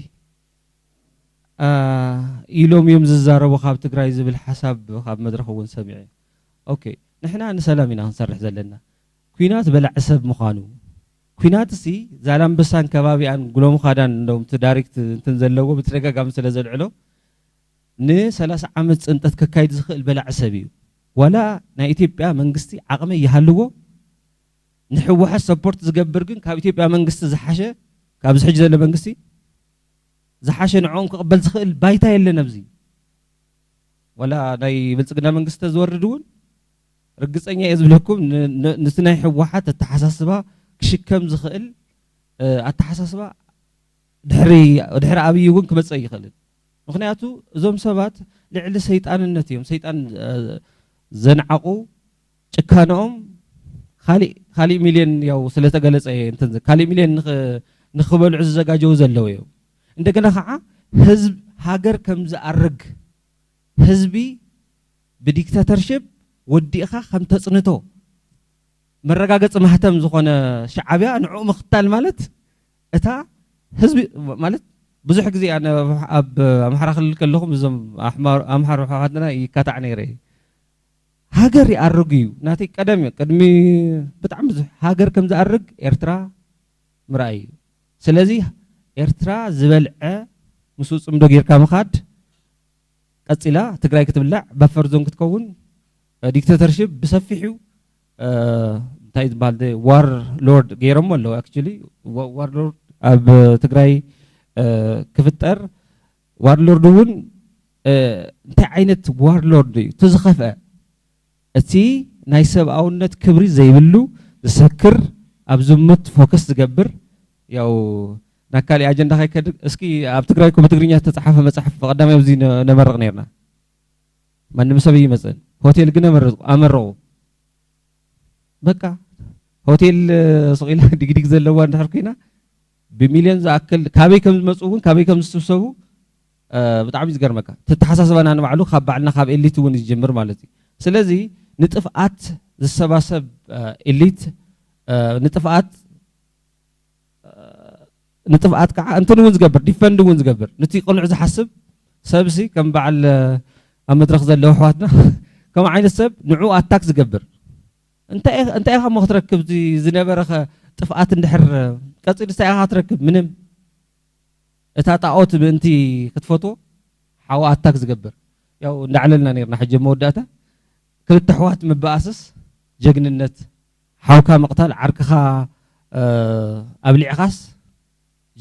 Speaker 3: إيلوم يوم زاروا خاب تقرأي بالحساب خاب مدرخون سمعي أوكي نحن عن سلامنا نصرح زلنا كوينات بلع عسب مخانو كوينات سي زالم بسان كبابي عن قلوم خادان دوم تدارك تنزلوا بترجع قام سلزل علو ن 3 عامت انت كايد زخل بلع عسبي ولا نا إثيوبيا منقستي عقمي يحلو نحوها سبورت زقبر كن كاب إثيوبيا منقست زحشه كاب زحج زل منقستي زحاشن عون قبل زخل بايتا يلنا بزي ولا ناي بلصقنا منقسته زوردون ርግፀኛ የዝብለኩም ንስናይ ሕወሓት አተሓሳስባ ክሽከም ዝኽእል አተሓሳስባ ድሕሪ ኣብይ እውን ክመፅእ ይኽእል ምክንያቱ እዞም ሰባት ልዕሊ ሰይጣንነት እዮም ሰይጣን ዘንዓቑ ጭካነኦም ካሊእ ሚልዮን ያው ስለተገለጸ እንትን ካሊእ ሚልዮን ንኽበልዑ ዝዘጋጀው ዘለው እዮም እንደገና ከዓ ህዝብ ሃገር ከም ዝኣርግ ህዝቢ ብዲክታተርሽፕ ወዲእኻ ከም ተጽንቶ መረጋገጽ ማህተም ዝኾነ ሸዓብያ ንዕኡ ምኽታል ማለት እታ ህዝቢ ማለት ብዙሕ ግዜ ኣነ ኣብ ኣምሓራ ክልል ከለኹም እዞም ኣምሓራ ሓዋትና ይካታዕ ነይረ ሃገር ይኣርግ እዩ ናተይ ቅድሚ ብጣዕሚ ብዙሕ ሃገር ከም ዝኣርግ ኤርትራ ምርኣይ እዩ ስለዚ ኤርትራ ዝበልዐ ምስ ፅምዶ ጌርካ ምኻድ ቀፂላ ትግራይ ክትብላዕ ባፈር ዞን ክትከውን ዲክታተርሽፕ ብሰፊሑ እንታይ ዝበሃል ዋር ሎርድ ገይሮም ኣለዉ ኣክቹሊ ዋር ሎርድ ኣብ ትግራይ ክፍጠር ዋር ሎርድ እውን እንታይ ዓይነት ዋር ሎርድ እዩ ተዝኸፍአ እቲ ናይ ሰብኣውነት ክብሪ ዘይብሉ ዝሰክር ኣብ ዝሙት ፎከስ ዝገብር ያው ናካሊ ኣጀንዳ ከይከድ እስኪ ኣብ ትግራይ ኮ በትግርኛ ተጻሓፈ መጽሐፍ በቀዳማይ ኣብዚ ነመረቕ ነርና ማንም ሰብ ይመጽን ሆቴል ግን ኣመረቑ በቃ ሆቴል ሰቂላ ዲግዲግ ዘለዋ እንድሕር ኮይና ብሚልዮን ዝኣክል ካበይ ከም ዝመፁ እውን ካበይ ከም ዝስብሰቡ ብጣዕሚ ዝገርመካ ተተሓሳስበና ንባዕሉ ካብ ባዕልና ካብ ኤሊት እውን ይጅምር ማለት እዩ ስለዚ ንጥፍኣት ዝሰባሰብ ኤሊት ንጥፍኣት ከዓ እንትን እውን ዝገብር ዲፈንድ እውን ዝገብር ነቲ ቅኑዕ ዝሓስብ ሰብሲ ከም በዓል ኣብ መድረክ ዘለዎ ኣሕዋትና ከም ዓይነት ሰብ ንዑ ኣታክ ዝገብር እንታይ ኢኻ ሞ ክትረክብ ዝነበረኸ ጥፍኣት እንድሕር ቀፂል እንታይ ኢኻ ክትረክብ ምንም እታ ጣዖት ብእንቲ ክትፈትዎ ሓዋ ኣታክ ዝገብር ያው እንዳዕለልና ነርና ሕጂ መወዳእታ ክልተ ኣሕዋት ምበኣስስ ጀግንነት ሓውካ መቕታል ዓርክኻ ኣብሊዕኻስ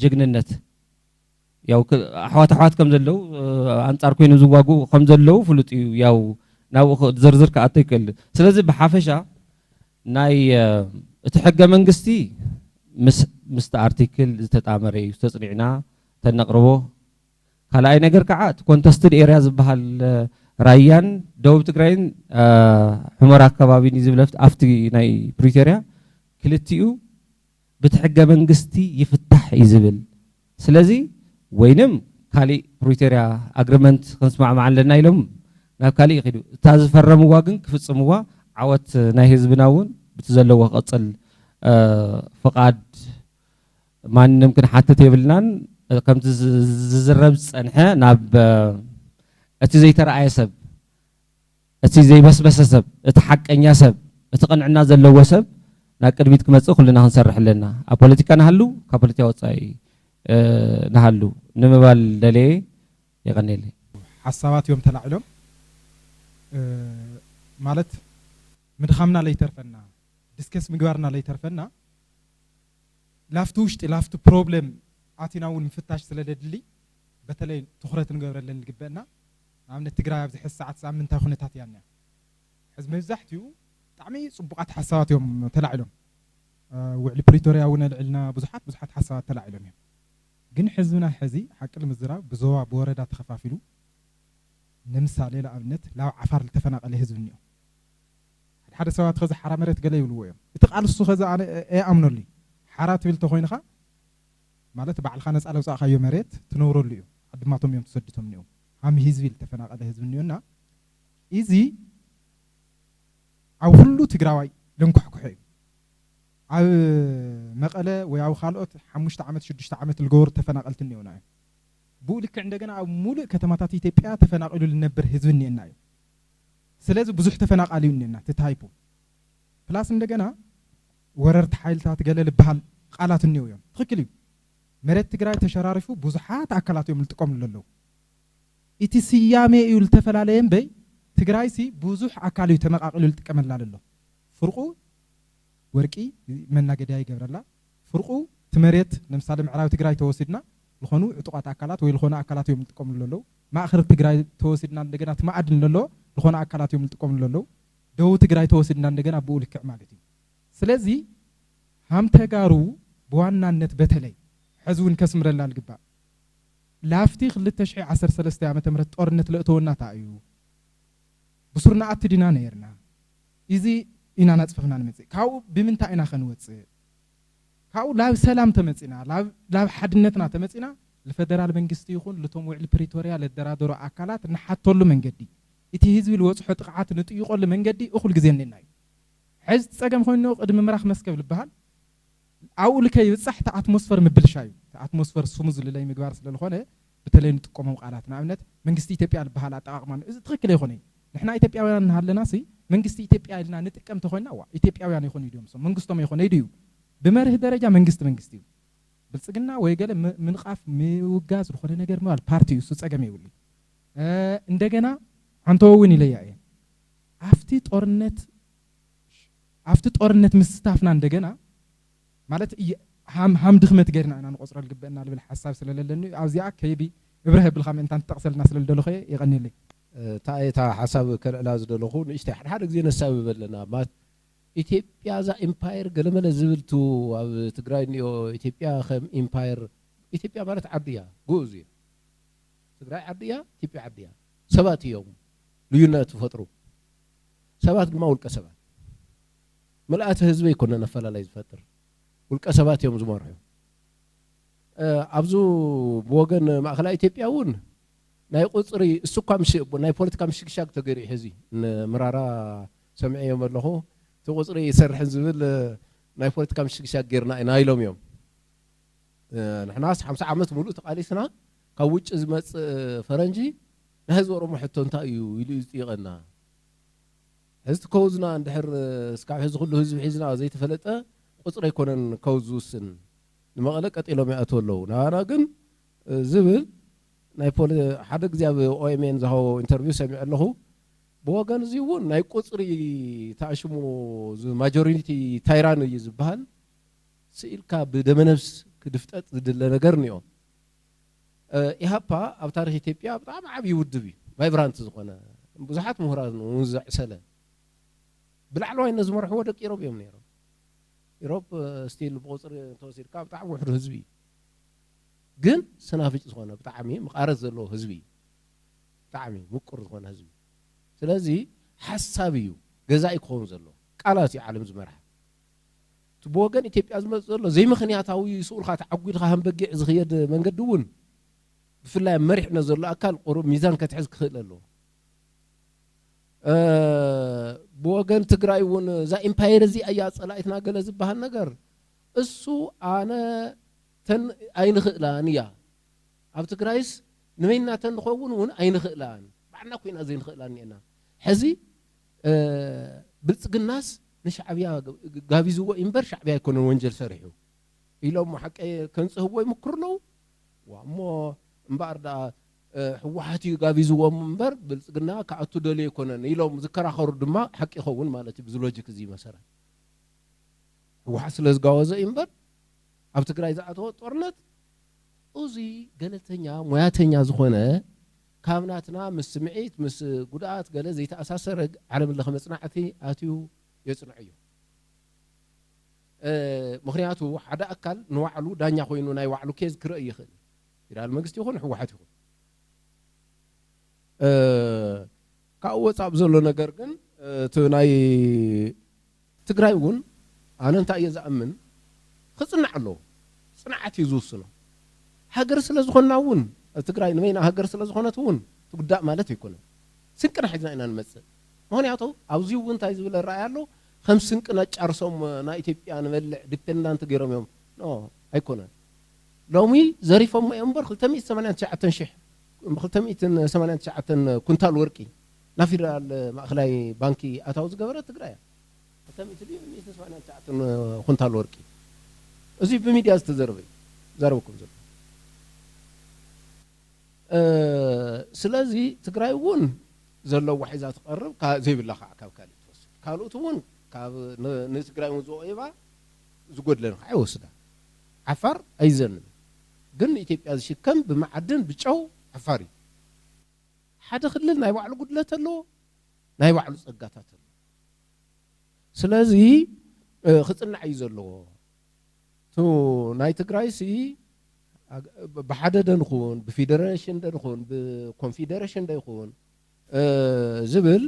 Speaker 3: ጀግንነት ያው ኣሕዋት ከም ዘለው ኣንጻር ኮይኑ ዝዋጉ ከም ዘለው ፍሉጥ እዩ ያው ናብኡ ዝርዝር ከኣቶ ይክእል ስለዚ ብሓፈሻ ናይ እቲ ሕገ መንግስቲ ምስቲ ኣርቲክል ዝተጣመረ እዩ ተፅኒዕና ተነቕርቦ ካልኣይ ነገር ከዓ እቲ ኮንተስትድ ኤርያ ዝበሃል ራያን ደቡብ ትግራይን ሕመራ ኣከባቢን እዩ ዝብለፍት ኣብቲ ናይ ፕሪቶርያ ክልቲኡ በቲ ሕገ መንግስቲ ይፍታሕ እዩ ዝብል ስለዚ ወይንም ካሊእ ፕሪቶርያ ኣግሪመንት ክንስማዕማዕ ኣለና ኢሎም ናብ ካሊእ ይኸዱ እታ ዝፈረምዋ ግን ክፍፅምዋ ዓወት ናይ ህዝብና እውን በቲ ዘለዎ ክቕፅል ፍቓድ ማንም ክንሓትት የብልናን ከምቲ ዝዝረብ ዝፀንሐ ናብ እቲ ዘይተረኣየ ሰብ እቲ ዘይበስበሰ ሰብ እቲ ሓቀኛ ሰብ እቲ ቅንዕና ዘለዎ ሰብ ናብ ቅድሚት ክመፅእ ኩልና ክንሰርሕ ኣለና ኣብ ፖለቲካ ናሃሉ ካብ ፖለቲካ ወፃኢ ናሃሉ ንምባል ደለየ ይቐኒለ
Speaker 4: ሓሳባት እዮም ተላዕሎም ማለት ምድኻምና ለይተርፈና ዲስከስ ምግባርና ለይተርፈና ላፍቲ ውሽጢ ላፍቲ ፕሮብለም ኣቲና እውን ምፍታሽ ስለደድሊ በተለይ ትኩረት ንገብረለን ዝግበአና ንኣብነት ትግራይ ኣብዚ ሕዚ ሰዓት ሳምንታዊ ኩነታት እያ እኒኣ ሕዚ መብዛሕትኡ ብጣዕሚ ፅቡቃት ሓሳባት እዮም ተላዕሎም ውዕሊ ፕሪቶርያ እውን ልዕልና ብዙሓት ሓሳባት ተላዕሎም እዮም ግን ሕዝብና ሕዚ ሓቂ ንምዝራብ ብዞባ ብወረዳ ተኸፋፊሉ ንምሳሌ ንኣብነት ላብ ዓፋር ዝተፈናቐለ ህዝቢ እኒኦ ሓደ ሰባት ከዚ ሓራ መሬት ገለ ይብልዎ እዮም እቲ ቃል እሱ ከዚ ኣነ ኣምነሉ ሓራ ትብል ተኮይንኻ ማለት ባዕልኻ ነፃ ለውፃእካዮ መሬት ትነብረሉ እዩ ዓድማቶም እዮም ተሰድቶም እኒኦም ሃሚ ህዝቢ ዝተፈናቐለ ህዝቢ እኒኦና እዚ ኣብ ኩሉ ትግራዋይ ልንኩሕኩሕ እዩ ኣብ መቐለ ወይ ኣብ ካልኦት 5 ዓመት 6 ዓመት ዝገበሩ ተፈናቐልቲ እኒኦና እዮም ብኡ ልክዕ እንደገና ኣብ ሙሉእ ከተማታት ኢትዮጵያ ተፈናቂሉ ዝነብር ህዝቢ እኒአና እዩ ስለዚ ብዙሕ ተፈናቃሊ እኒአና ትታይፑ ፕላስ እንደገና ወረርቲ ሓይልታት ገለ ልበሃል ቃላት እኒኦ እዮም ትክክል እዩ መሬት ትግራይ ተሸራሪፉ ብዙሓት ኣካላት እዮም ዝጥቀምሉ ኣለዉ እቲ ስያሜ እዩ ዝተፈላለየ እምበይ ትግራይ ሲ ብዙሕ ኣካል እዩ ተመቃቂሉ ዝጥቀመላ ኣሎ ፍርቁ ወርቂ መናገድያ ይገብረላ ፍርቁ ትመሬት ለምሳሌ ምዕራብ ትግራይ ተወሲድና ዝኾኑ ዕጡቃት ኣካላት ወይ ዝኾኑ ኣካላት እዮም ዝጥቀምሉ ኣለዉ ማእኸል ትግራይ ተወሲድና እንደገና ትማዕድን ኣሎ ዝኾኑ ኣካላት እዮም ዝጥቀምሉ ኣለዉ ደቡብ ትግራይ ተወስድና እንደገና ብኡ ልክዕ ማለት እዩ ስለዚ ሃም ተጋሩ በዋናነት በተለይ ሕዝቡን ከስምረልና ልግባእ ላፍቲ 2013 ዓመተ ምህረት ጦርነት ለእተወና ታዩ ብሱርና አትዲና ነርና እዚ ኢና ናጽፈፍና ንመጽእ ካው ብምንታ ኢና ኸንወጽእ ካው ላብ ሰላም ተመጽና ላብ ሓድነትና ተመጽና ለፌደራል መንግስቲ ይኹን ለቶም ውዕል ፕሪቶሪያ ለደራደሩ አካላት ንሓተሉ መንገዲ እቲ ህዝቢ ልወጽሖ ጥቅዓት ንጥይቆሉ መንገዲ እኹል ግዜ ነና እዩ ሕዝ ጸገም ኮይኑ ቅድሚ ምራኽ መስከብ ልበሃል አው ልከይ ብጻሕቲ አትሞስፈር ምብልሻዩ አትሞስፈር ስሙዝ ለላይ ምግባር ስለልኾነ በተለይ ንጥቆመው ቃላት ንኣብነት መንግስቲ ኢትዮጵያ ልበሃል አጠቃቅማ እዚ ትክክል ይኾነ ንሕና ኢትዮጵያውያን ሃለናሲ መንግስቲ ኢትዮጵያ ኢልና ንጥቀም ተኾይና ዋ ኢትዮጵያውያን ይኾኑ ይዶም ሰም መንግስቶም ይኾነ ይድዩ بمرح درجة منجستي بالسجنة ويجعل منقف موجز الخلينا نجر مال بارتي وسوس أجمع يقولي إندجنا عن تووني ليه يعني عفتت أورنت مستعفنا إندجنا مالت هم دخمت جرنا أنا نقصر الجبنا اللي بالحساب سلل لأنه عاوزياك كيبي إبراهيم بالخام أنت تقصر الناس اللي دلوخي يغني لي
Speaker 2: تا حساب كل لازم دلوخون يشتحر حرق زين السبب لنا ما ኢትዮጵያ ዛ ኢምፓየር ገለመለ ዝብልቱ ኣብ ትግራይ ኒዮ ኢትዮጵያ ከም ኢምፓየር ኢትዮጵያ ማለት ዓድያ ጉዝ ትግራይ ዓድያ ኢትዮጵያ ዓድያ ሰባት እዮም ልዩነት ፈጥሩ ሰባት ድማ ውልቀ ሰባት መልአተ ህዝብ ይኮነ ነፈላላይ ዝፈጥር ውልቀ ሰባት እዮም ዝመርሑ ኣብዙ ወገን ማእከላይ ኢትዮጵያውን ናይ ቁጽሪ እሱኳ ናይ ፖለቲካ ምሽግሻግ ተገሪኡ ሕዚ ምራራ ሰምዐዮም ኣለኹ تقصري يسرح زبل ناي بوليتيكا مش شاغيرنا نايلوم يوم نحن 50 عامات مولو تقاليسنا كوچ زمص فرنجي نهزورو محتو انت ايو يلو يطيقنا هزت كوزنا اندحر اسكا هز كله حزب حزنا زي تفلطه قصري يكونن كوزوسن نمقله قطيلو مياتو لو انا ግን زبل ناي بول حد غزياب او ام ان زهو انترفيو سمع له بوغان زيون ناي قصري تاشمو ماجوريتي تايران يزبال سئلكا بدمنفس كدفتت زدل ነገር ነው ኢሃፓ ኣብ ታሪኽ ኢትዮጵያ በጣም ዓቢ ውድብ ቫይብራንት ዝኾነ ብዙሓት ምሁራን ነው ዝዕሰለ ብላዕለዋይ ነዝመርሕዎ ደቂ ኢሮብ እዮም ነይሮም ኢሮብ ስቲል ብቁፅሪ ተወሲድካ በጣም ውሕድ ህዝቢ ግን ስናፍጭ ዝኾነ ብጣዕሚ መቃረት ዘለዎ ህዝቢ ብጣዕሚ ምቁር ዝኾነ ህዝቢ ስለዚህ ሐሳብ እዩ ገዛኢ ክኸውን ዘሎ ቃላት ዓለም ዝመርሕ ትቦገን ኢትዮጵያ ዝመጽ ዘሎ ዘይ ምኽንያታዊ ስኡልካ ተዓጉድካ ሃምበጊዕ ዝኽየድ መንገዲ እውን ብፍላይ መሪሕና ዘሎ ኣካል ቁሩብ ሚዛን ከትሕዝ ክኽእል ኣሎ ብወገን ትግራይ እውን ዛ ኢምፓየር እዚ ኣያ ጸላኢትና ገለ ዝበሃል ነገር እሱ ኣነ ተን ኣይንኽእላን እያ ኣብ ትግራይስ ንመይና ተን ንኸውን እውን ኣይንኽእላን ባዕና ኮይና ዘይንኽእላን ኢና ሕዚ ብልጽግናስ ንሻዕብያ ጋቢዝዎ እምበር ሻዕብያ ይኮነን ወንጀል ሰሪሑ ኢሎም ሓቀ ከንጽህዎ ይምክሩ ነው ዋሞ እምባርዳ ሕወሓቲ ጋቢዝዎም እምበር ብልጽግና ካኣቱ ደልዮ ይኮነን ኢሎም ዝከራኸሩ ድማ ሓቂ ይኸውን ማለት እዩ ብዝሎጂክ እዚ መሰረት ሕወሓት ስለዝጋወዘ እምበር ኣብ ትግራይ ዝኣተወ ጦርነት እዚ ገለልተኛ ሞያተኛ ዝኾነ ካብናትና ምስ ስምዒት ምስ ጉዳት ገለ ዘይተኣሳሰረ ዓለም ለኸ መጽናዕቲ ኣትዩ የጽንዕ እዩ ምኽንያቱ ሓደ ኣካል ንዋዕሉ ዳኛ ኮይኑ ናይ ዋዕሉ ኬዝ ክርኢ ይኽእል ፌደራል መንግስቲ ይኹን ሕወሓት ይኹን ካብኡ ወጻእ ዘሎ ነገር ግን እቲ ናይ ትግራይ እውን ኣነ እንታይ እየ ዝኣምን ክጽናዕ ኣለዎ ጽንዓት እዩ ዝውስኖ ሃገር ስለ ዝኾንና እውን ትግራይ ንመይና ሃገር ስለ ዝኾነት እውን ትጉዳእ ማለት ኣይኮነን ስንቅና ሒዝና ኢና ንመጽእ ምኽንያቱ ኣብዚ እውን እንታይ ዝብል ራእይ ኣሎ ከም ስንቅና ጫርሶም ናይ ኢትዮጵያ ንበልዕ ዲፔንዳንት ገይሮም እዮም ኖ ኣይኮነን ሎሚ ዘሪፎም እዮም እምበር 289 ኩንታል ወርቂ ናብ ፌደራል ማእከላይ ባንኪ ኣታው ዝገበረ ትግራይ 289 ኩንታል ወርቂ እዚ ብሚድያ ዝተዘረበ ዘረበኩም ዘሎ ስለዚ ትግራይ እውን ዘለዎ ሒዛ ትቐርብ ዘይብላ ከዓ ካብ ካልእ ትወስድ ካልኦት እውን ካብ ንትግራይ እውን ዝቆይባ ዝጎድለን ከዓ ይወስዳ ዓፋር ኣይዘንም ግን ኢትዮጵያ ዝሽከም ብማዕድን ብጨው ዓፋር እዩ ሓደ ክልል ናይ ባዕሉ ጉድለት ኣለዎ ናይ ባዕሉ ፀጋታት ኣለዎ ስለዚህ ክጽናዕ እዩ ዘለዎ ቱ ናይ ትግራይ ሲ ብሓደ ደንኹን ብፌደሬሽን ደንኹን ብኮንፌደሬሽን ደይኹን ዝብል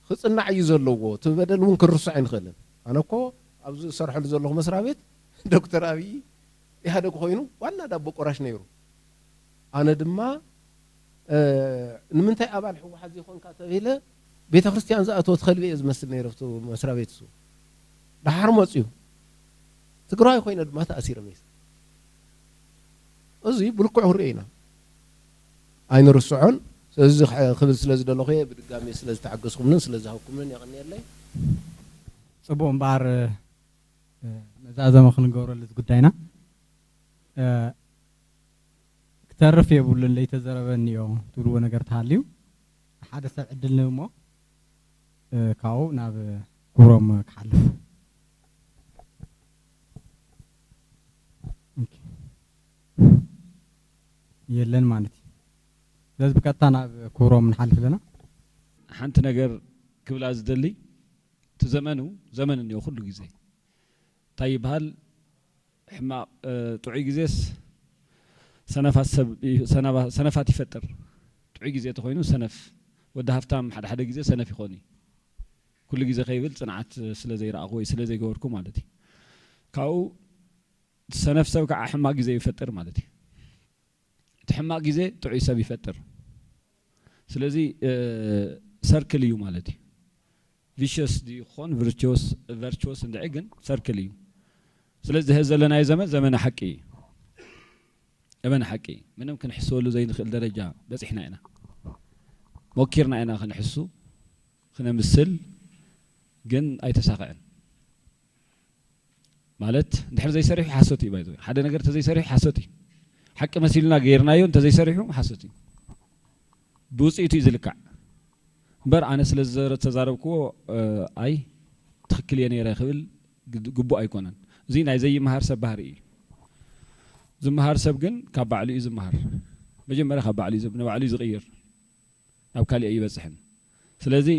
Speaker 2: ክጽናዕ እዩ ዘለዎ ትበደል እውን ክርሳዕ ይንኽእልን ኣነ እኮ ኣብዚ ዝሰርሐሉ ዘለኹ መስሪያ ቤት ዶክተር ኣብይ ኢህደግ ኮይኑ ዋና ዳቦ ቆራሽ ነይሩ ኣነ ድማ ንምንታይ ኣባል ሕወሓት ዘይኮንካ ተባሂለ ቤተ ክርስቲያን ዝኣተወት ከልቢ እየ ዝመስል ነይረፍቱ መስሪያ ቤት እሱ ድሓር መፅዩ ትግራይ ኮይነ ድማ ተኣሲረ መይስ እዚ ብልኩዕ ክሪኦ ኢና ኣይንርስዖን ስለዚ ክብል ስለ ዝደለኹ እየ ብድጋሚ ስለ ዝተሓገዝኩምንን ስለ ዝሃብኩምንን የቕኒየለይ
Speaker 5: ፅቡቅ እምበር መዛዘመ ክንገብረሉ ጉዳይና ክተርፍ የብሉን ለይተዘረበኒዮ ትብልዎ ነገር ተሃልዩ ሓደ ሰብ ዕድል ንሞ ካብኡ ናብ ክብሮም ክሓልፍ የለን ማለት እዩ ስለዚ ብቀጥታ ናብ ክብሮም ንሓልፍ ለና
Speaker 6: ሓንቲ ነገር ክብላ ዝደሊ እቲ ዘመኑ ዘመን እንዮ ኩሉ ግዜ እንታይ ይበሃል ሕማቕ ጥዑይ ግዜስ ሰነፋት ይፈጥር ጥዑይ ግዜ ተኮይኑ ሰነፍ ወዲ ሃፍታም ሓደ ግዜ ሰነፍ ይኾን ኩሉ ግዜ ከይብል ጽንዓት ስለ ዘይረኣኹ ወይ ስለ ዘይገበርኩ ማለት እዩ ካብኡ ሰነፍ ሰብ ከዓ ሕማቕ ግዜ ይፈጥር ማለት እዩ እቲ ሕማቕ ግዜ ጥዑይ ሰብ ይፈጥር ስለዚ ሰርክል እዩ ማለት እዩ ቪሽስ ዲኾን ቨርቹወስ እንድዒ ግን ሰርክል እዩ ስለዚ ህዝ ዘለናዮ ዘመን ሓቂ እዩ ዘመን ሓቂ ምንም ክንሕስበሉ ዘይንኽእል ደረጃ በፂሕና ኢና ሞኪርና ኢና ክንሕሱ ክነምስል ግን ኣይተሳኽዕን ማለት እንድሕር ዘይሰሪሑ ሓሶት እዩ ባይዘ ሓደ ነገር ተዘይሰሪሑ ሓሶት እዩ ሓቂ መሲሉና ገይርናዮ እንተዘይሰሪሑ ሓሶት እዩ ብውፅኢቱ እዩ ዝልካዕ እምበር ኣነ ስለ ተዛረብክዎ ኣይ ትኽክል እየ ነይረ ክብል ግቡእ ኣይኮነን እዚ ናይ ዘይመሃር ሰብ ባህሪ እዩ ዝመሃር ሰብ ግን ካብ ባዕሉ እዩ ዝመሃር መጀመርያ ካብ ባዕሉ እዩ ንባዕሉ እዩ ዝቕይር ናብ ካሊእ ይበፅሕን ስለዚ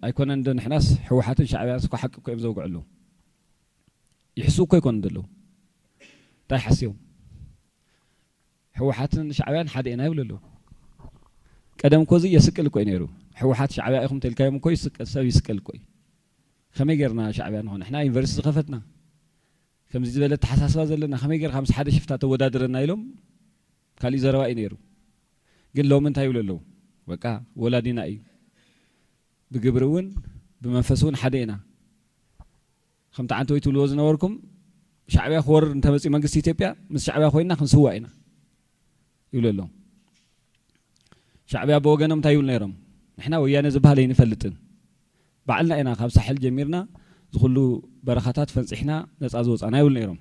Speaker 6: ኣይኮነን ዶ ንሕናስ ሕወሓትን ሻዕብያን እኮ ሓቂ እኮ እዮም ዘውግዕሉ ይሕሱ እኮ ይኮኑ ዘለዉ እንታይ ሓስዮም ሕወሓትን ሻዕብያን ሓደ ኢና ይብሉ ኣለዉ ቀደም እኮ እዚ የስቅል እኮ እዩ ነይሩ ሕወሓት ሻዕብያ ኢኹም ተልካዮም እኮ ሰብ ይስቅል እኮ እዩ ከመይ ጌርና ሻዕብያ ንኾን ንሕና ዩኒቨርሲቲ ዝኸፈትና ከምዚ ዝበለ ተሓሳስባ ዘለና ከመይ ጌርካ ምስ ሓደ ሽፍታ ተወዳድረና ኢሎም ካሊእ ዘረባ እዩ ነይሩ ግን ሎሚ እንታይ ይብሉ ኣለዉ በቃ ወላዲና እዩ ብግብሪ እውን ብመንፈስ እውን ሓደ ኢና ከምቲ ዓንቲ ወይ ትብልዎ ዝነበርኩም ሻዕብያ ክወርር እንተመፅኡ መንግስቲ ኢትዮጵያ ምስ ሻዕብያ ኮይና ክንስዋዕ ኢና ይብሉ ኣለዉ ሻዕብያ ብወገኖም እንታይ ይብሉ ነይሮም ንሕና ወያነ ዝበሃል ኣይንፈልጥን ባዕልና ኢና ካብ ሳሕል ጀሚርና ዝኩሉ በረኻታት ፈንፂሕና ነፃ ዝወፃና ይብሉ ነይሮም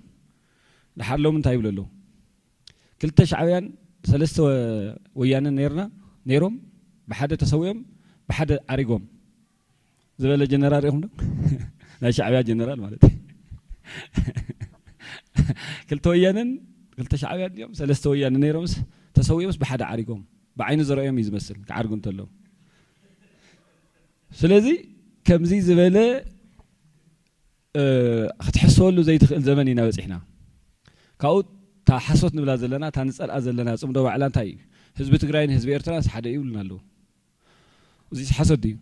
Speaker 6: ድሓር ሎሚ እንታይ ይብሉ ኣለዉ ክልተ ሻዕብያን ሰለስተ ወያነ ነይሮም ብሓደ ተሰዊኦም ብሓደ ዓሪጎም ዝበለ ጀነራል ኢኹም ዶ ናይ ሻዕብያ ጀነራል ማለት እዩ ክልተ ወያነን ክልተ ሻዕብያን እዮም ሰለስተ ወያነ ነይሮምስ ተሰዊኦምስ ብሓደ ዓሪጎም ብዓይኒ ዝረአዮም እዩ ዝመስል ክዓርጉ እንተለዉ ስለዚ ከምዚ ዝበለ ክትሕስበሉ ዘይትኽእል ዘመን ኢና በፂሕና ካብኡ እታ ሓሶት ንብላ ዘለና እታ ንፀልኣ ዘለና ፅምዶ ባዕላ እንታይ እዩ ህዝቢ ትግራይን ህዝቢ ኤርትራን ሓደ እዩ ይብሉና ኣለዉ እዚ ሓሶት ድዩ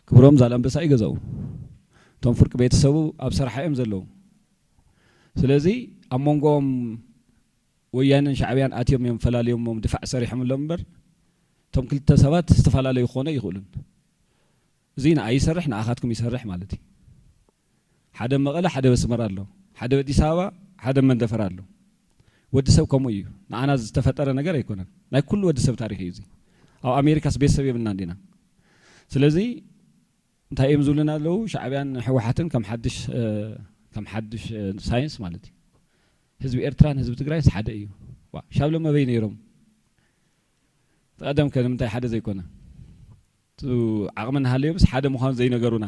Speaker 6: ክብሮም ዛላንበሳ ይገዝኡ እቶም ፍርቂ ቤተሰቡ ኣብ ስራሕ እዮም ዘለዉ ስለዚ ኣብ መንጎኦም ወያንን ሻዕብያን ኣትዮም እዮም ፈላልዮሞም ድፋዕ ሰሪሖም ኣሎም እምበር እቶም ክልተ ሰባት ዝተፈላለዩ ክኾነ ይኽእሉን እዚ ንኣይ ይሰርሕ ንኣኻትኩም ይሰርሕ ማለት እዩ ሓደ መቐለ ሓደ በስመራ ኣሎ ሓደ ኣዲስ ኣበባ ሓደ መንደፈር ኣሎ ወዲ ሰብ ከምኡ እዩ ንኣና ዝተፈጠረ ነገር ኣይኮነን ናይ ኩሉ ወዲ ሰብ ታሪክ እዩ እዚ ኣብ ኣሜሪካስ ቤተሰብ የብልና እንዲና ስለዚ እንታይ እዮም ዝብሉና ኣለዉ ሻዕብያን ሕወሓትን ከም ሓድሽ ሳይንስ ማለት እዩ ህዝቢ ኤርትራን ህዝቢ ትግራይስ ሓደ እዩ ሻብሎም ኣበይ ነይሮም ተቐደም ከምንታይ ሓደ ዘይኮነ ዓቕሚ እናሃለዮምስ ሓደ ምዃኑ ዘይነገሩና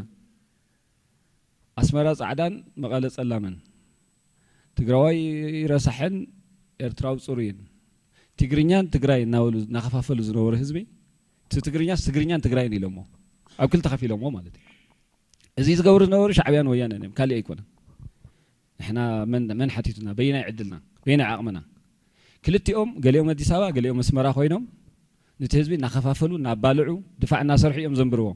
Speaker 6: ኣስመራ ጻዕዳን መቐለ ጸላምን ትግራዋይ ረሳሕን ኤርትራዊ ጽሩይን ትግርኛን ትግራይ እናኸፋፈሉ ዝነበሩ ህዝቢ ትግርኛስ ትግርኛን ትግራይን ኢሎሞ ኣብ ክልተ ከፊሎሞ ማለት እዩ እዚ ዝገብሩ ዝነበሩ ሻዕብያን ወያነን እዮም ካልእ ኣይኮነን ንሕና መን ሓቲቱና በይናይ ዕድልና በይናይ ዓቕምና ክልቲኦም ገሊኦም ኣዲስ ኣበባ ገሊኦም መስመራ ኮይኖም ነቲ ህዝቢ እናኸፋፈሉ እናባልዑ ድፋዕ እናሰርሑ እዮም ዘንብርዎ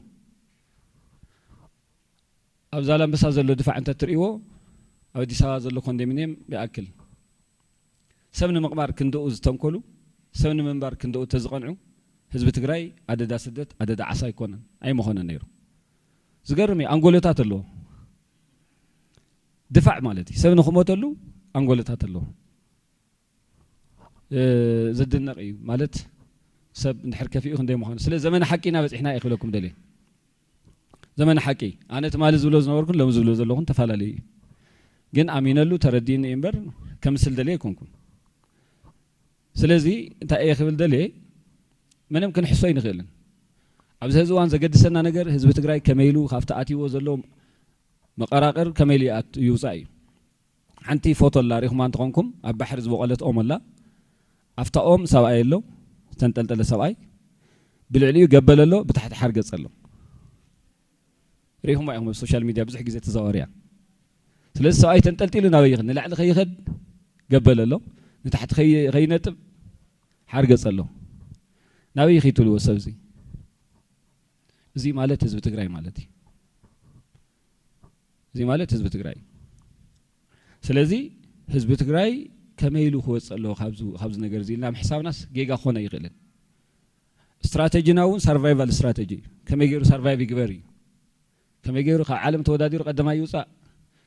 Speaker 6: ኣብ ዛላንበሳ ዘሎ ድፋዕ እንተትርእይዎ ኣብ ኣዲስ ኣበባ ዘሎ ኮንዶሚንየም ይኣክል ሰብ ንምቕባር ክንደኡ ዝተንኮሉ ሰብ ንምንባር ክንደኡ ተዝቐንዑ ህዝቢ ትግራይ ኣደዳ ስደት ኣደዳ ዓሳ ኣይኮነን ኣይመኾነን ነይሩ ዝገርም እዩ ኣንጎሎታት ኣለዎ ድፋዕ ማለት እዩ ሰብ ንኽሞተሉ ኣንጎሎታት ኣለዎ ዝድነቕ እዩ ማለት ሰብ እንድሕር ከፊኡ ክንደይ ምዃኑ ስለ ዘመነ ሓቂና በፂሕና ይኽእለኩም ደልየ ዘመነ ሓቂ ኣነ ትማሊ ዝብሎ ዝነበርኩን ሎሚ ዝብሎ ዘለኹን ተፈላለዩ እዩ ግን ኣሚነሉ ተረዲኒ እምበር ከምስል ደልየ ኣይኮንኩም ስለዚ እንታይ እየ ክብል ደልየ ምንም ክንሕሶ ኣይንኽእልን ኣብዚ ሕዚ እዋን ዘገድሰና ነገር ህዝቢ ትግራይ ከመይሉ ካብቲ ኣትይዎ ዘሎ መቐራቕር ከመይሉ ይውፃእ እዩ ሓንቲ ፎቶ ኣላ ሪኹማ እንትኾንኩም ኣብ ባሕሪ ዝበቖለት ኦም ኣላ ኣፍታ ኦም ሰብኣይ ኣሎ ዝተንጠልጠለ ሰብኣይ ብልዕሊኡ ገበል ኣሎ ብታሕቲ ሓር ገፅ ኣሎ ሪኹማ ኢኹም ኣብ ሶሻል ሚድያ ብዙሕ ግዜ ተዘዋወር እያ ስለዚ ሰብኣይ ተንጠልጢሉ ናበይ ይኽድ ንላዕሊ ከይኸድ ገበል ኣሎ ንታሕቲ ከይነጥብ ሓር ገፅ ኣሎ ናበይ ይኸይትልዎ ሰብ እዚ እዚ ማለት ህዝቢ ትግራይ ማለት እዩ እዚ ማለት ህዝቢ ትግራይ ስለዚ ህዝቢ ትግራይ ከመይሉ ክወፅእ ኣለዎ ካብዚ ነገር እዚ ኢልና ምሕሳብናስ ጌጋ ክኾነ ይኽእልን استراتيجينا እውን ሰርቫይቫል ስትራቴጂ ከመይ ገይሩ ሰርቫይቭ ይግበር እዩ ከመይ ገይሩ ካብ ዓለም ተወዳዲሩ ቀዳማ ይውፃእ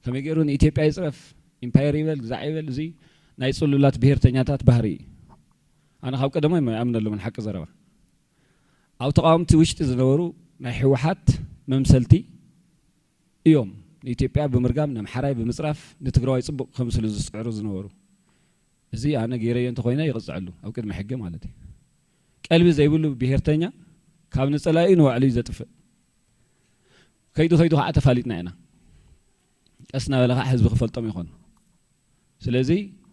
Speaker 6: ከመይ ገይሩ ንኢትዮጵያ ይፅረፍ ኢምፓየር ይበል ግዛዕ ይበል እዚ ናይ ፅሉላት ብሄርተኛታት ባህሪ ኣነ ካብ ቀደሞ ይኣምነሎም ሓቂ ዘረባ ኣብ ተቃወምቲ ውሽጢ ዝነበሩ ናይ ሕወሓት መምሰልቲ እዮም ንኢትዮጵያ ብምርጋም ንኣምሓራይ ብምፅራፍ ንትግራዋይ ፅቡቅ ከምስሉ ዝስዕሩ ዝነበሩ እዚ ኣነ ገይረየ እንተኮይነ ይቕፅዐሉ ኣብ ቅድሚ ሕጊ ማለት እዩ ቀልቢ ዘይብሉ ብሄርተኛ ካብ ንፀላኢ ንባዕሉ ዘጥፍእ ከይዱ ከዓ ተፋሊጥና ኢና ቀስና በለኻ ህዝቢ ክፈልጦም ይኾን ስለዚ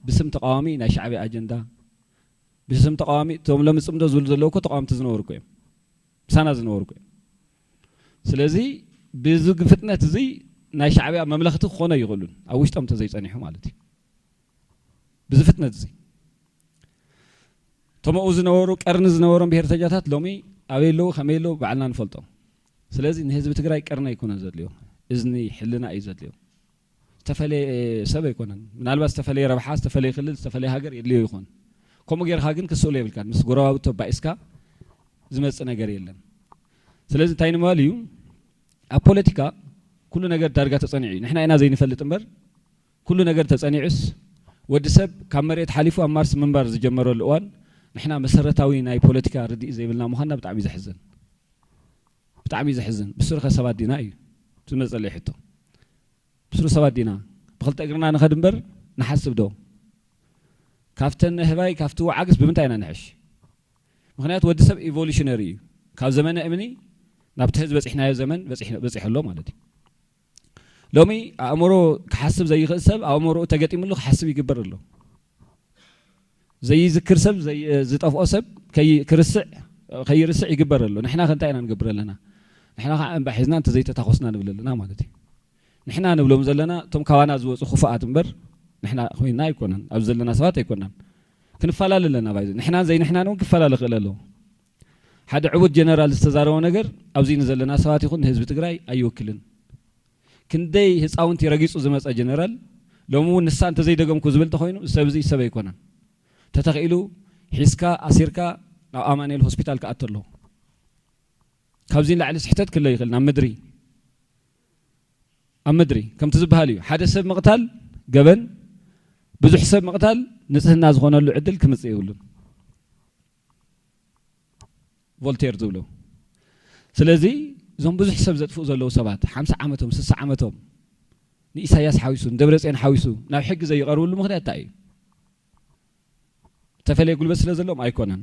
Speaker 6: ብስም ተቃዋሚ ናይ ሻዕብያ ኣጀንዳ ብስም ተቃዋሚ እቶም ሎሚ ፅምዶ ዝብሉ ዘለዉ እኮ ተቃዋምቲ ዝነበሩ እኮ እዮም ምሳና ዝነበሩ እኮ እዮም ስለዚ ብዚ ፍጥነት እዚ ናይ ሻዕብያ መምለኽቲ ክኾነ ይኽእሉን ኣብ ውሽጦም ተዘይፀኒሑ ማለት እዩ ብዚ ፍጥነት እዚ ቶምኡ ዝነበሩ ቀርኒ ዝነበሮም ብሄርተኛታት ሎሚ ኣበይ ኣለዉ ከመይ ኣለዉ ባዕልና ንፈልጦም ስለዚ ንህዝቢ ትግራይ ቀርኒ ኣይኮነን ዘድልዮ እዝኒ ሕልና እዩ ዘድልዮ ዝተፈለየ ሰብ ኣይኮነን ምናልባት ዝተፈለየ ረብሓ ዝተፈለየ ክልል ዝተፈለየ ሃገር የድልዮ ይኾን ከምኡ ጌርካ ግን ክስእሉ የብልካ ምስ ጎረባብቶ ባኢስካ ዝመፅእ ነገር የለን ስለዚ እንታይ ንምባል እዩ ኣብ ፖለቲካ ኩሉ ነገር ዳርጋ ተፀኒዑ እዩ ንሕና ኢና ዘይንፈልጥ እምበር ኩሉ ነገር ተፀኒዑስ ወዲ ሰብ ካብ መሬት ሓሊፉ ኣብ ማርስ ምንባር ዝጀመረሉ እዋን ንሕና መሰረታዊ ናይ ፖለቲካ ርዲእ ዘይብልና ምዃንና ብጣዕሚ ዘሕዝን ብስሩኸ ሰባት ዲና እዩ ዝመፀለ ሕቶ ብስሩ ሰባት ዲና ብክልተ እግርና ንኸድ እምበር ንሓስብ ዶ ካብተን ህባይ ካብቲ ወዓግስ ብምንታይ ኢና ንሕሽ ምክንያቱ ወዲ ሰብ ኢቮሉሽነሪ እዩ ካብ ዘመነ እምኒ ናብቲ ህዝቢ በፂሕናዮ ዘመን በፂሐሎ ማለት እዩ ሎሚ ኣእምሮ ክሓስብ ዘይኽእል ሰብ ኣእምሮኡ ተገጢሙሉ ክሓስብ ይግበር ኣሎ ዘይዝክር ሰብ ዝጠፍኦ ሰብ ከይርስዕ ይግበር ኣሎ ንሕና ከንታይ ኢና ንገብር ኣለና ንሕና ከዓ እምባ ሒዝና እንተዘይተታኮስና ንብል ኣለና ማለት እዩ ንሕና ንብሎም ዘለና እቶም ካባና ዝወፁ ክፉኣት እምበር ንሕና ኮይንና ኣይኮነን ኣብዚ ዘለና ሰባት ኣይኮናን ክንፈላለ ኣለና ባይዘ ንሕናን ዘይንሕናን እውን ክፈላለ ክእል ኣለዎ ሓደ ዕቡድ ጀነራል ዝተዛረቦ ነገር ኣብዚ ንዘለና ሰባት ይኹን ንህዝቢ ትግራይ ኣይወክልን ክንደይ ህፃውንቲ ረጊፁ ዝመፀ ጀነራል ሎሚ እውን ንሳ እንተዘይደገምኩ ዝብል እንተኮይኑ ሰብ እዚ ሰብ ኣይኮነን ተተኽኢሉ ሒዝካ ኣሲርካ ናብ ኣማኑኤል ሆስፒታል ክኣቶ ኣለዎ ካብዚ ንላዕሊ ስሕተት ክለ ይኽእል ናብ ምድሪ ከምቲ ዝበሃል እዩ ሓደ ሰብ ምቕታል ገበን ብዙሕ ሰብ ምቕታል ንፅህና ዝኾነሉ ዕድል ክምፅእ ይብሉን ቮልቴር ዝብሎ ስለዚ እዞም ብዙሕ ሰብ ዘጥፍኡ ዘለዉ ሰባት 50 ዓመቶም 60 ዓመቶም ንኢሳያስ ሓዊሱ ንደብረፅዮን ሓዊሱ ናብ ሕጊ ዘይቐርብሉ ምክንያት እንታይ እዩ ተፈለየ ጉልበት ስለ ዘለዎም ኣይኮነን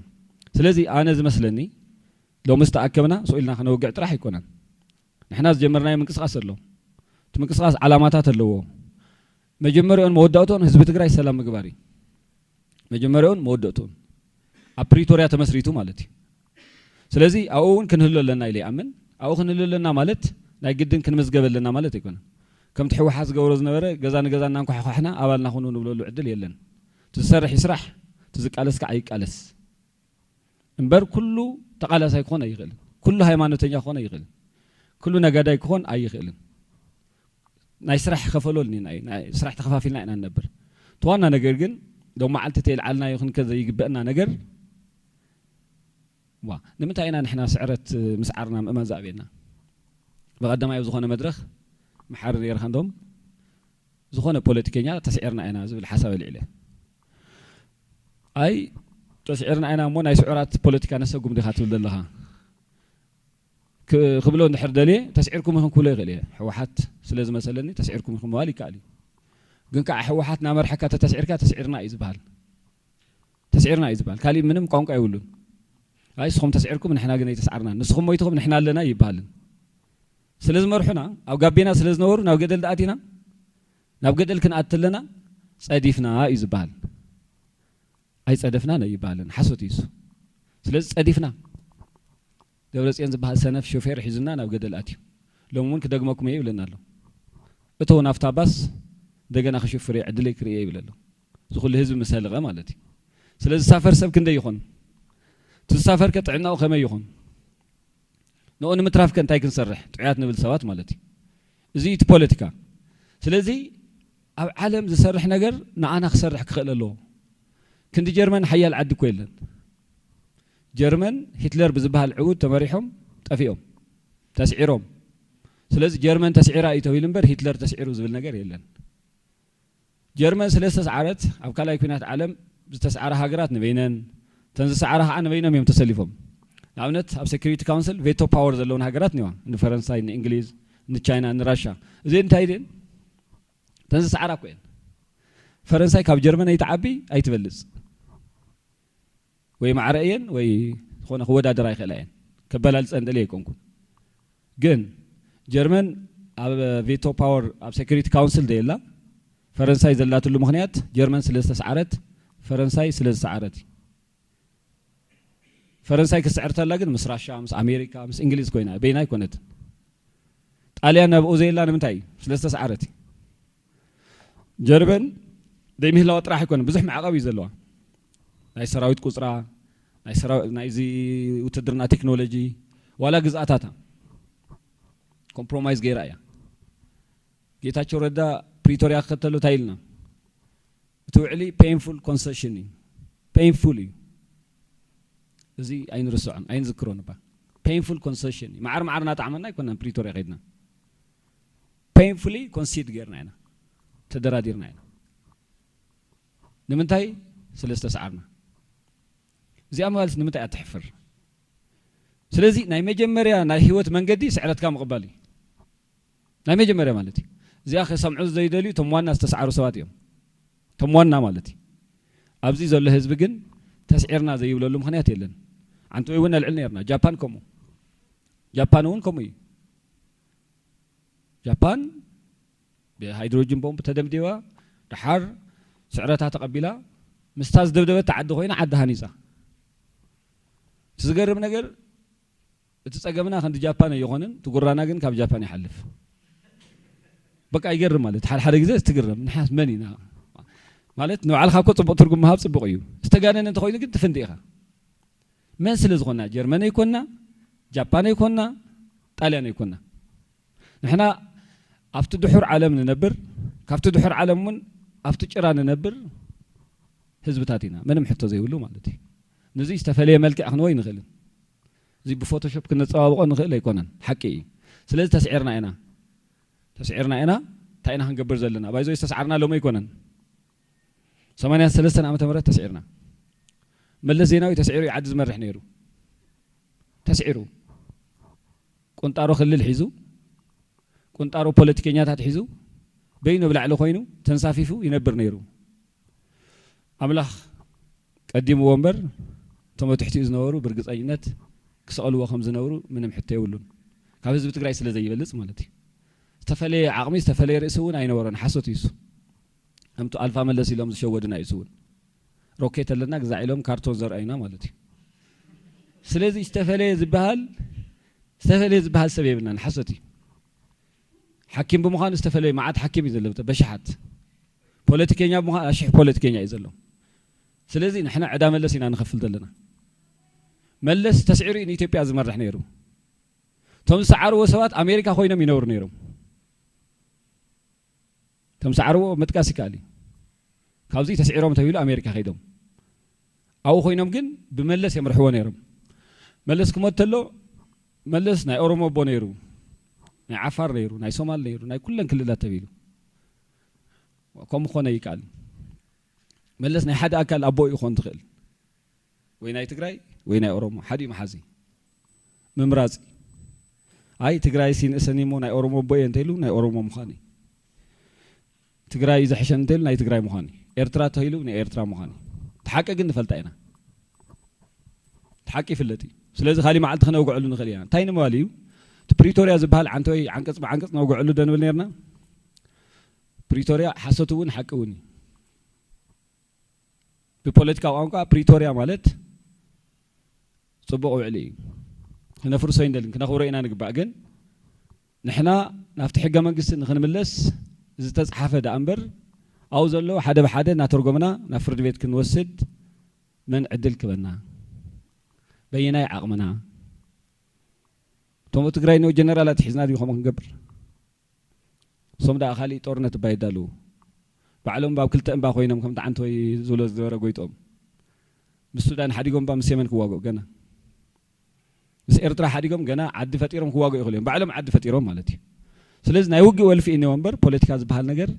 Speaker 6: ስለዚ ኣነ ዝመስለኒ ሎሚ ዝተኣከብና ስኢልና ክነውግዕ ጥራሕ ኣይኮነን ንሕና ዝጀመርናዮ ምንቅስቃስ ኣሎ እቲ ምንቅስቃስ ዓላማታት ኣለዎ መጀመሪያውን መወዳእቶን ህዝቢ ትግራይ ሰላም ምግባር እዩ መጀመሪያውን መወዳእቶን ኣብ ፕሪቶሪያ ተመስሪቱ ማለት እዩ ስለዚ ኣብኡ እውን ክንህሉ ኣለና ኢለ ይኣምን أو خنللنا مالت نايقدن كنمزقبلنا مالت يكون كم تحوي حاس جورز نورة جزان نانكو حنا أولنا خنون بلولو عدل يلن تسرح يسرح تزك ألس كعيك ألس إنبر كله تقالس يكون أيغل كله هاي ما نتنيا خون أيغل كله نجدا يكون أيغل نايسرح خفلولني نايسرح تخفافيلنا إن النبر توانا نجرجن لو ما علت تيل علنا يخن كذا يجبنا نجر وا نمتى أنا نحنا سعرت مسعرنا ما زابينا بقدم أي زخونة مدرخ محرر يرخندهم زخونة بوليتيكية تسعرنا أنا زي الحساب اللي أي تسعرنا أنا مو ناي سعرات بوليتيكا نسقوم دخاتوا لله خبلون نحر دلي تسعيركم هم كله غليه حوحات سلازم مثلا تسعيركم هم والي كالي قنك حوحات نامر حكا تسعيرك تسعيرنا يزبال تسعيرنا يزبال كالي منهم قونك يقولون هاي سخم تسعيركم نحنا قلنا يتسعرنا نسخم ويتهم نحنا لنا يبالن سلازم مرحنا او قابينا سلاز نور ناو قدل داتينا ناو قدل كن اتلنا صديفنا يزبال اي صدفنا يبالن حسوت يسو سلاز صديفنا دولة ينزل بها سنة في شوفير حزنا أو قدل أتيو لو ممكن دقمكم إيه ولا نالو أتو نافتا بس دقنا خشوف فري عدلي كري إيه ولا لا زخل الهزب مسالغة مالتي سلازم سافر سب كندا يخون تسافر كتعنا وخما يخون نقول متراف كنت هيك نصرح تعياتنا بالسوات مالتي زيت بوليتيكا سلازي عالم زسرح نجر نعانا خسرح كخل له كنت جرمن حيال عد كويلن جرمن هتلر بزبها العود تمريحهم تفيهم تسعيرهم سلز جرمن تسعيرا يتويلنبر هتلر تسعيرو زبل نجر يلن جرمن سلز تسعرت أو كلا يكونات عالم تسعرها هاجرات نبينن تنسعرها عن بينهم يوم تسلفهم نعمت أب سكريتي كونسل فيتو باور زلون هاجرات نوا إن فرنسا إن إنجليز إن تشاينا إن روسيا زين تايدين تنسعرها كوين فرنسا كاب جرمن يتعبي أي تبلز وي معرئين وي خونا خودا دراي خلاين كبلال صندلي يكونكم جن جرمن اب فيتو باور اب سيكوريتي كونسل ديلا فرنساي زلاتو له مخنيات جرمن سلسته سعرت فرنساي سلسته سعرت فرنساي كسعرت لا جن مس راشا مس امريكا مس انجليز كوينا بيناي كونت طاليان ابو زيلا نمتاي سلسته سعرت جرمن ديمه لو طرح يكون بزح معقب يزلوا ناي سراويت قصرا ناي زي وتدرنا تكنولوجي ولا جزءاتها كومبرومايز غيرايا جيتاچو ردا بريتوريا خطلو تايلنا توعلي painful concession painfully زي اين رسعن اين ذكرون با painful concession معرنا تعملنا كنا بريتوريا غيدنا painfully concede غيرنا هنا تدراديرنا هنا نمنتاي سلسته سعرنا زي أموال نمتى أتحفر سلازي ناي مجمريا ناي هيوت منقدي سعرت كام قبالي ناي مجمريا مالتي زي أخي سمعوا زي دليل تموانا استسعروا سواتيهم تموانا مالتي أبزي زول هزب جن تسعيرنا زي ولا لهم خنيات يلن عنتو يونا العلنيرنا جابان كمو جابانون كمي جابان بهيدروجين بومب تدمديوا دحار سعرتها تقبلها مستاز دبدبه تعد خوينا عد هانيزا تزغرب ነገር እትጸገምና ከንድ ጃፓን ይሆንን ትጉራና ግን ካብ ጃፓን ይحلف በቃ ይገርም ማለት ሓደ ግዜ ትግረም ንሓስ መንና ማለት ነው ዓልኻ ኮ ጽቡቕ ትርጉም መሃብ ጽቡቕ እዩ ዝተጋነነ እንተ ኮይኑ ግን ትፍንዲኻ መን ስለ ዝኾና ጀርመን ይኮና ጃፓን ይኮና ጣልያን ይኮና ንሕና ኣብቲ ድሑር ዓለም ንነብር ካብቲ ድሑር ዓለም ምን ኣብቲ ጭራ ንነብር ህዝብታቲና ምንም ሕቶ ዘይብሉ ማለት እዩ نزي استفلي ملك أخن وين نخلن زي بفوتوشوب كنا تصاوبق نخل يكونن حقيقي سلسلة تسعيرنا أنا تاينا هنقبر زلنا بايزو يستسعرنا لو ما يكونن 83 عام تمرت تسعيرنا مل زيناوي تسعيرو يعدز مرح نيرو تسعيرو كنتارو خلل حيزو كنتارو بوليتيكينيات حيزو بينو بلعلو خوينو تنصافيفو ينبر نيرو أملاخ قديم ومبر تم تحتي زنورو برقصاينت كسالو خمس زنورو منم حتى يولون ካብ ህዝብ ትግራይ ስለ ዘይበልጽ ማለት እዩ ተፈለየ ዓቕሚ ተፈለየ ርእስውን አይነወረን ሓሶት ይሱ አምጡ አልፋ መለስ ኢሎም ዝሸወድና ይሱውን ሮኬት ለና ግዛዕ ኢሎም ካርቶን ዘርአይና ማለት እዩ ስለዚህ ተፈለየ ዝባሃል استفلي زبال سبيبنا نحسوتي حكيم بمخان استفلي معاد حكيم يزلبته بشحات بوليتيكينيا بمخان اشح بوليتيكينيا يزلو سلازي نحنا عدا ملسينا نخفل دلنا ملس تسعيري ان اثيوبيا زمرح نيرو توم سعروا سوات امريكا خوينم ينور نيرو توم سعروا متكاسي كالي كابزي تسعيرهم تبيلو امريكا خيدهم او خوينم جن بملس يمرحوا نيرم ملس كموتلو ملس ناي اورومو بونيرو ناي عفار نيرو ناي صومال نيرو ناي كلن كللات تبيلو كم خونا يقال ملس ناي حدا اكل ابو يخون تخيل ويناي تግራይ ويناي اورومو حدي محازي ممراز اي تግራይ سين اسنيمو ناي اورومو بو ينتيلو ناي اورومو مخاني تግራይ زحشن تيل ناي تግራይ مخاني ኤርትራ ተይሉ ناي ኤርትራ مخاني تحقق ግን نفلطاينا تحقي فلتي ስለዚህ خالي معلت خنا وقعلو نخلي يعني تاين مواليو بريتوريا زبال عنتوي عنقص بعنقص نوقعلو دنبل نيرنا بريتوريا حسوتون حقوني ببوليتيكا وانقا بريتوريا مالت صبغوا علي هنا فرصه يندلن كنا خورينا نقبع جن نحنا نفتح حق منقص نخنملس اذا تصحف دا انبر او زلو حدا بحدا ناترجمنا نفرد بيت كنوسد من عدل كبنا بيناي عقمنا تومو تግራይ ነው ጀነራላት ሒዝና ዲኹም ክንገብር ሶምዳ خالي ጦርነት ባይዳሉ ባዕሎም ባብ ክልተ እንባ ኮይኖም ከም ታንተ ወይ ዝሎ ዝወረ ጎይጦም ምስሱዳን ሓዲጎም ባ ምስየመን ክዋገው ገና ምስ ኤርትራ ሓዲጎም ገና ዓዲ ፈጢሮም ክዋገው ይኽእሉ ባዕሎም ዓዲ ፈጢሮም ማለት እዩ ስለዚህ ናይ ውጊ ወልፊ እኔ ወንበር ፖለቲካ ዝበሃል ነገር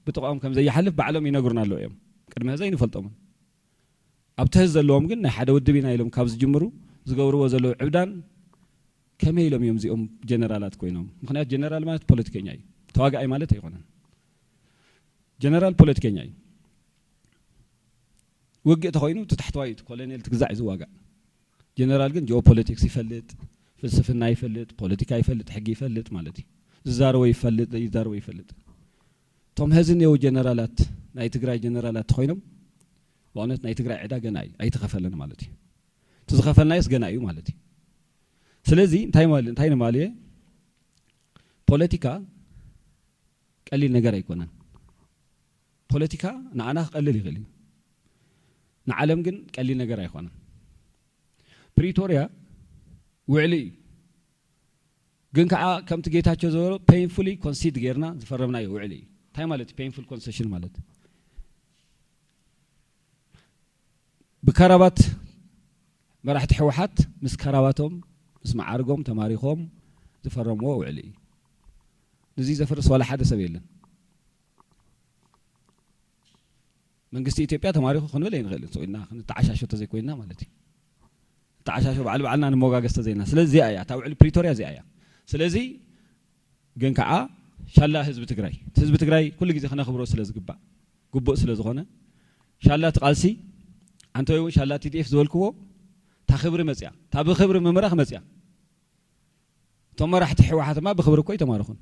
Speaker 6: ብጥቃኦም ከም ዘይሓልፍ ባዕሎም ይነግሩና ኣለዉ እዮም ቅድመ ህዘ ይንፈልጦም ኣብ ትህዝ ዘለዎም ግን ናይ ሓደ ውድብ ኢና ኢሎም ካብ ዝጅምሩ ዝገብርዎ ዘለዉ ዕብዳን ከመይ ኢሎም እዮም እዚኦም ጀነራላት ኮይኖም ምክንያት ጀነራል ማለት ፖለቲከኛ እዩ ተዋጋኣይ ማለት ኣይኮነን ጀነራል ፖለቲከኛ እዩ ውግእ ተኮይኑ ተታሕተዋይ ኮሎኔል ትግዛዕ ዝዋጋእ ጀነራል ግን ጂኦፖለቲክስ ይፈልጥ ፍልስፍና ይፈልጥ ፖለቲካ ይፈልጥ ሕጊ ይፈልጥ ማለት እዩ ዝዛረቦ ይፈልጥ ይዛረቦ ይፈልጥ ቶም ህዝን የው ጀነራላት ናይ ትግራይ ጀነራላት ኮይኖም በእውነት ናይ ትግራይ ዕዳ ገና ኣይተኸፈለን ማለት እዩ ትዝኸፈልናይስ ገና እዩ ማለት እዩ ስለዚህ እንታይ ማለት ፖለቲካ ቀሊል ነገር አይኮነን ፖለቲካ ንዓና ቀሊል ይኽእል ንዓለም ግን ቀሊል ነገር አይኮነን ፕሪቶሪያ ውዕሊ ግን ከዓ ከምቲ ጌታቸው ዘበሮ ፔይንፉሊ ኮንሲድ ጌርና ዝፈረምናዮ ውዕሊ እንታይ ማለት ፔይንፉል ኮንሴሽን ማለት بكربات مراحت حوحات مس كرباتهم مس معارقهم تماريخهم زفرموا وعلي نزي زفرس ولا حدا سبيلن من قصتي إثيوبيا تماريخ خن ولا ينغلن سوينا نتعشاشو تزي كوينا مالتي تعشاشو بعلنا نموقع قصة زينا سلزي آية تاوعلي بريتوريا زي آية سلزي جن كعا شالا حزب تجراي كل جزء خنا خبرو سلز قبو سلز خنا شالا تقالسي أنتوا يوم شاء الله تديف زولكوا تخبر مزيا تابو خبر ممرخ مزيا ثم راح تحوي حتى ما بخبر كوي تمارخون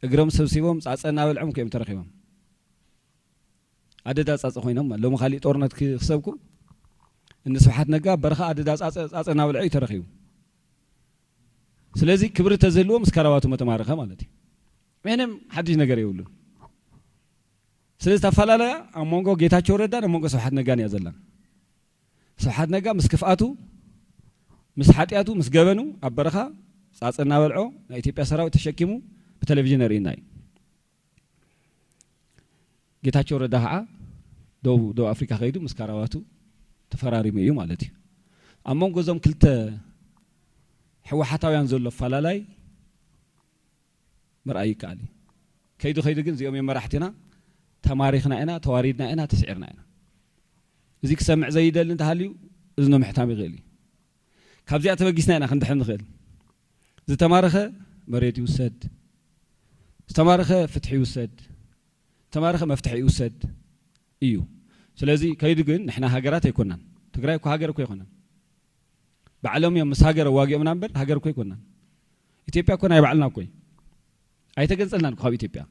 Speaker 6: اقرم سبسيبهم صاصنا بالعم كيم ترخيبهم عدد صاص خوينهم لو مخالي طورنت كسبكو ان سبحات نقا برخه عدد صاصنا بالعي ترخيو سلازي كبر تزلوم مسكرواتو متمارخه مالتي ምንም حدش ነገር ይውሉ ስለዚህ ተፈላላ አሞንጎ ጌታቸው ረዳ አሞንጎ ስብሐት ነጋን ያዘላ ስብሐት ነጋ መስከፋቱ መስሐጢያቱ መስገበኑ አበረኻ ጻጽና በልዖ ናይ ኢትዮጵያ ሰራዊት ተሸኪሙ በቴሌቪዥን ሪናይ ጌታቸው ረዳ ዶ አፍሪካ ኸይዱ መስካራዋቱ ተፈራሪሙ እዩ ማለት እዩ አሞንጎ ዞም ክልተ ሕወሓታውያን ዘሎ ፈላላይ مرأي كالي كيدو خيدو جن زيوم يمرحتنا تماريخنا أنا تواردنا أنا تسعرنا أنا زيك سمع زي ده اللي أنت هاليو إذنه محتاج غالي كابزي أتبقيسنا أنا خند حن خيل زي تمارخه مريتي وسد تمارخه فتحي وسد تمارخه مفتحي وسد إيو سلازي كيدو جن نحنا هاجرات يكونن تقرأي كو هاجر كو يكونن بعلم يوم مساجر واقع من أمبر هاجر كو يكونن إثيوبيا كنا يبعلنا كوي አይተገንጸልናን ኮ ኢትዮጵያ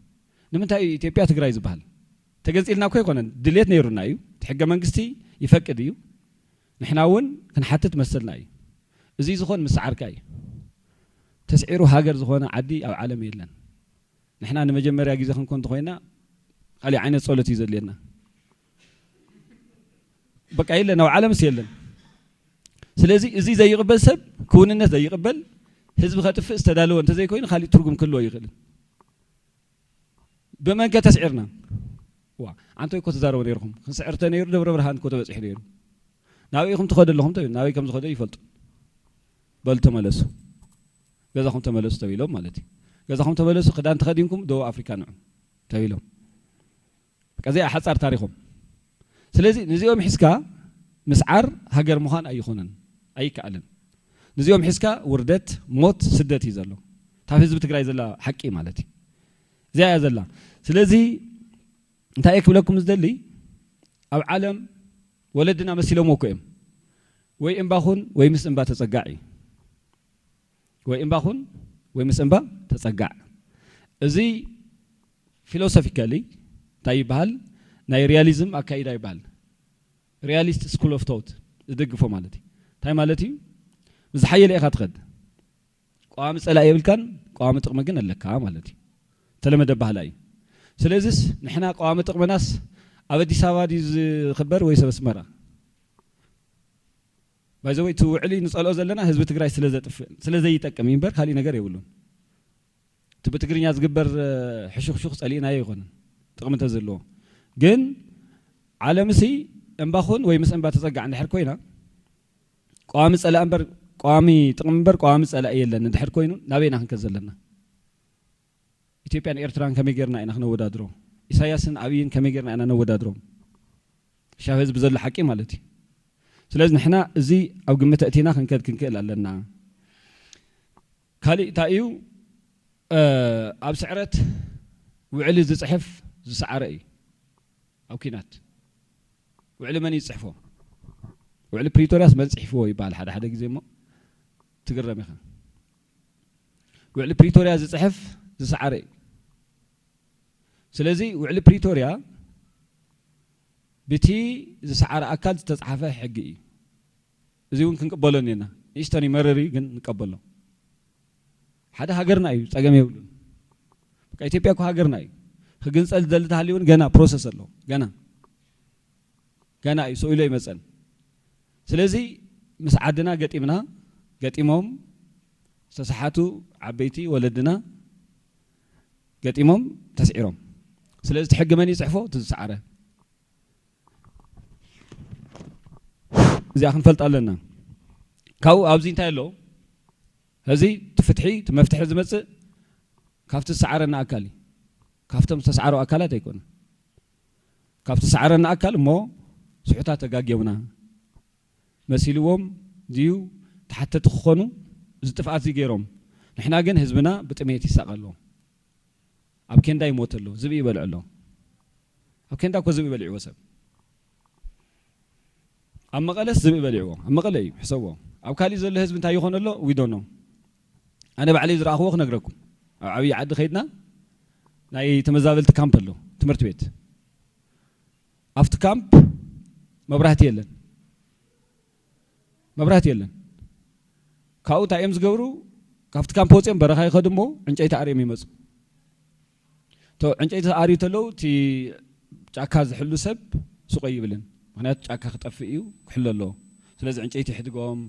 Speaker 6: ንምንታይ ኢትዮጵያ ትግራይ ዝባሃል ተገንጸልና ኮ ይኮነን ድሌት ነይሩና እዩ ሕገ መንግስቲ ይፈቅድ እዩ ንሕናውን ክንሓትት መሰልና እዩ እዚ ዝኮን مسعرካ እዩ ተስዒሩ ሃገር ዝኾነ ዓዲ ኣብ ዓለም የለን ንሕና ንመጀመርያ ግዜ ክንኮን ተኮይና ካሊ ዓይነት ጸሎት እዩ ዘልየና በቃ የለን ኣብ ዓለምስ የለን ስለዚ እዚ ዘይቅበል ሰብ ክውንነት ዘይቅበል ህዝብ ከጥፍእ ዝተዳለወ እንተዘይ ኮይኑ ካሊ ትርጉም ክልዎ ይኽእል በመንከ ተስዒርና ዋ አንተ እኮ ተዛረቡ ነይርኩም ክንስዕርተ ነይሩ ደብረ ብርሃን እኮ ተበጽሕ ነይሩ ናብይኩም ትኸደለኹም ተባሂሉ ናብይ ከም ዝኸደ ይፈልጡ በል ተመለሱ ገዛኹም ተመለሱ ተባሂሎም ማለት እዩ ገዛኹም ተመለሱ ክዳን ተኸዲንኩም ደቡብ አፍሪካ ንዑ ተባሂሎም ከዚያ ሓጻር ታሪኹም ስለዚ ነዚኦም ሒስካ مسعر هاجر مخان أي خونن أي كألن نزيوم حسكا وردت موت سدت يزلو تحفز بتقرأ يزلا حكي مالتي زي يزلا سلزي انت أيك لكم زدلي أو عالم ولدنا مسيلو موكيم وي إنباخون وي مس إنبا تسقعي وي إنباخون وي مس إنبا تسقع زي فيلوسوفيكالي تايبال ناي رياليزم أكايدا يبال realist school of thought ዝደግፎ ማለት እዩ ታይ ማለት እዩ ዝሓየለ ኢኻ ትኸድ ቋሚ ፀላ የብልካን ቋሚ ጥቕሚ ግን ኣለካ ማለት እዩ ተለመደ ባህላ እዩ ስለዚስ ንሕና ቋሚ ጥቕምናስ ኣብ ኣዲስ ኣበባ ዲ ዝኽበር ወይ ሰብ ኣስመራ ባይዘወይ እቲ ውዕሊ ንፀልኦ ዘለና ህዝቢ ትግራይ ስለዘይጠቅም እምበር ካሊእ ነገር የብሉን እቲ ብትግርኛ ዝግበር ሕሹኽሹኽ ፀሊእናዮ ይኾንን ጥቕሚ እንተዘለዎ ግን ዓለምሲ እምባኹን ወይ ምስ እምባ ተጸጋዕ እንድሕር ኮይና ቋሚ ፀላ እምበር ቋሚ ጥቕሚ እምበር ቋሚ ፀላ የለን እንድሕር ኮይኑ ናበይና ክንከዝ ዘለና ኢትዮጵያን ኤርትራን ከመይ ጌርና ኢና ክነወዳድሮ ኢሳያስን ኣብይን ከመይ ጌርና ኢና ነወዳድሮም ሻብ ህዝቢ ዘሎ ሓቂ ማለት እዩ ስለዚ ንሕና እዚ ኣብ ግምት እቲና ክንከድ ክንክእል ኣለና ካሊእ እንታይ እዩ ኣብ ስዕረት ውዕሊ ዝፅሕፍ ዝሰዓረ እዩ ኣብ ኩናት وعلى من يصحفه وعلى بريتورياس من يصحفه يبال حدا غزي مو تقرم يخا وعلى بريتوريا يصحف زسعري سلازي وعلى بريتوريا بتي زسعر اكل تصحفه حقي ازيون كنقبلو نينا يشتني مرري كن نقبلو حدا هاجرنا اي صقم يبلون بقى ኢትዮጵያ እኮ ሃገርና እዩ ክግንጸል ዘልታህሊውን ገና ፕሮሰስ ኣሎ ገና ይሶይሎ ይመጸን ስለዚ ምስ ዓድና ገጢምና ገጢሞም ተሰሓቱ ዓበይቲ ወለድና ገጢሞም ተስዒሮም ስለዚ ትሕጊ መን ይጽሕፎ ትዝሰዓረ እዚኣ ክንፈልጥ ኣለና ካው ኣብዚ እንታይ ኣሎ እዚ ትፍትሒ ትመፍትሒ ዝመጽእ ካብቲ ዝሰዓረና ኣካል ካብቶም ዝተሰዓሩ ኣካላት ኣይኮነ ካብቲ ዝሰዓረና ኣካል እሞ ስሑታ ተጋጊዮምና መሲልዎም ድዩ ተሓተቲ ክኾኑ ዝጥፍኣት ገይሮም ንሕና ግን ህዝብና ብጥሜት ይሳቀሎ ኣብ ኬንዳ ይሞት ኣሎ ዝብ ይበልዕ ኣሎ ኣብ ኬንዳ እኮ ዝብ ይበልዕዎ ሰብ ኣብ መቐለስ ዝብ ይበልዕዎ ኣብ መቐለ እዩ ሕሰብዎ ኣብ ካሊእ ዘሎ ህዝቢ እንታይ ይኾን ኣሎ ዊ ዶንት ኖ ኣነ ባዕለይ ዝረኣኽዎ ክነግረኩም ኣብ ዓብዪ ዓዲ ኸይድና ናይ ተመዛበልቲ ካምፕ ኣሎ ትምህርቲ ቤት ኣብቲ ካምፕ መብራህቲ የለን ካብኡ እንታይ እዮም ዝገብሩ ካብቲ ካምፕ ወፂኦም በረኻ ይኸዱ እሞ ዕንጨይቲ ኣርዮም ይመፁ ቶ ዕንጨይቲ ኣርዩ ተለው እቲ ጫካ ዝሕሉ ሰብ ሱቕ ይብልን ምክንያቱ ጫካ ክጠፍእ እዩ ክሕሉ ኣለዎ ስለዚ ዕንጨይቲ ይሕድጎም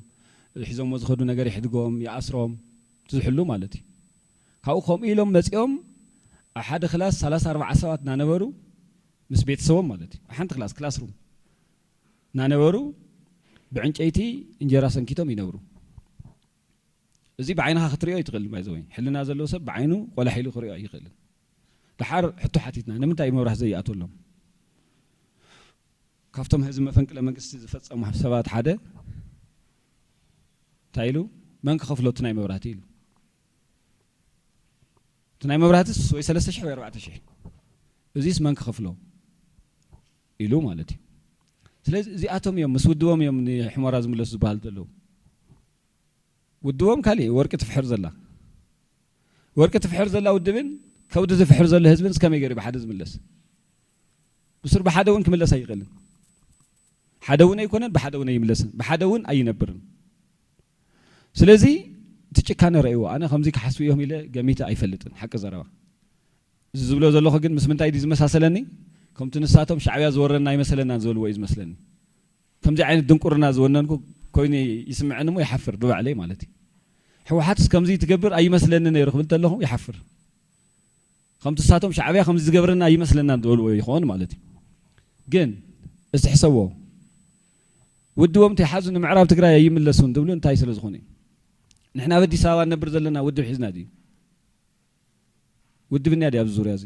Speaker 6: ሒዞሞ ዝኸዱ ነገር ይሕድጎም ይኣስሮም ዝሕሉ ማለት እዩ ካብኡ ከምኡ ኢሎም መፂኦም ኣብ ሓደ ክላስ 34 ሰባት እናነበሩ ምስ ቤተሰቦም ማለት እዩ ሓንቲ ክላስ ሩም እናነበሩ ብዕንጨይቲ እንጀራ ሰንኪቶም ይነብሩ እዚ ብዓይንኻ ክትሪኦ ይትኽእል ባይዘወይ ሕልና ዘለዎ ሰብ ብዓይኑ ቆላ ሒሉ ክሪኦ ይኽእል ድሓር ሕቶ ሓቲትና ንምንታይ መብራህ ዘይኣተሎም ካብቶም ህዝቢ መፈንቅለ መንግስቲ ዝፈጸሙ ሰባት ሓደ እንታይ ኢሉ መን ክኸፍሎ እቲ ናይ መብራህቲ ኢሉ እቲ ናይ መብራህትስ ወይ 3000 ወይ 4000 እዚስ መን ክኸፍሎ ኢሉ ማለት እዩ ስለዚ እዚኣቶም እዮም ምስ ውድቦም እዮም ንሕሞራ ዝምለሱ ዝበሃል ዘለዉ ውድቦም ካሊእ ወርቂ ትፍሕር ዘላ ውድብን ከውዲ ዝፍሕር ዘሎ ህዝብን እስከመይ ገይሩ ብሓደ ዝምለስ ብስር ብሓደ እውን ክምለስ ኣይኽእልን ሓደ እውን ኣይኮነን ብሓደ እውን ኣይምለስን ብሓደ እውን ኣይነብርን ስለዚህ ትጭካነ ረእይዎ ኣነ ከምዚ ክሓስቡ እዮም ኢለ ገሚተ ኣይፈልጥን ሓቂ ዘረባ ዝብሎ ዘለኹ ግን ምስ ምንታይ ዲ ዝመሳሰለኒ ከምቲ ንሳቶም ሻዕብያ ዝወረና ይመስለናን ዝብልዎ እዩ ዝመስለኒ ከምዚ ዓይነት ድንቁርና ዝወነንኩ ኮይኑ ይስምዐኒ ሞ ይሓፍር ብባዕለይ ማለት እዩ ሕወሓትስ ከምዚ ትገብር ኣይመስለኒ ነይሩ ክብል ተለኹ ይሓፍር ከምቲ ንሳቶም ሻዕብያ ከምዚ ዝገብረና ይመስለናን ዝብልዎ ይኾን ማለት እዩ ግን እስቲ ሕሰብዎ ውድቦም ተሓዙ ንምዕራብ ትግራይ ኣይምለሱን ትብሉ እንታይ ስለ ዝኾነ ንሕና ኣብ ኣዲስ ኣበባ ነብር ዘለና ውድብ ሒዝና ድዩ ውድብ ኒያ ድያ ብዙርያ እዚ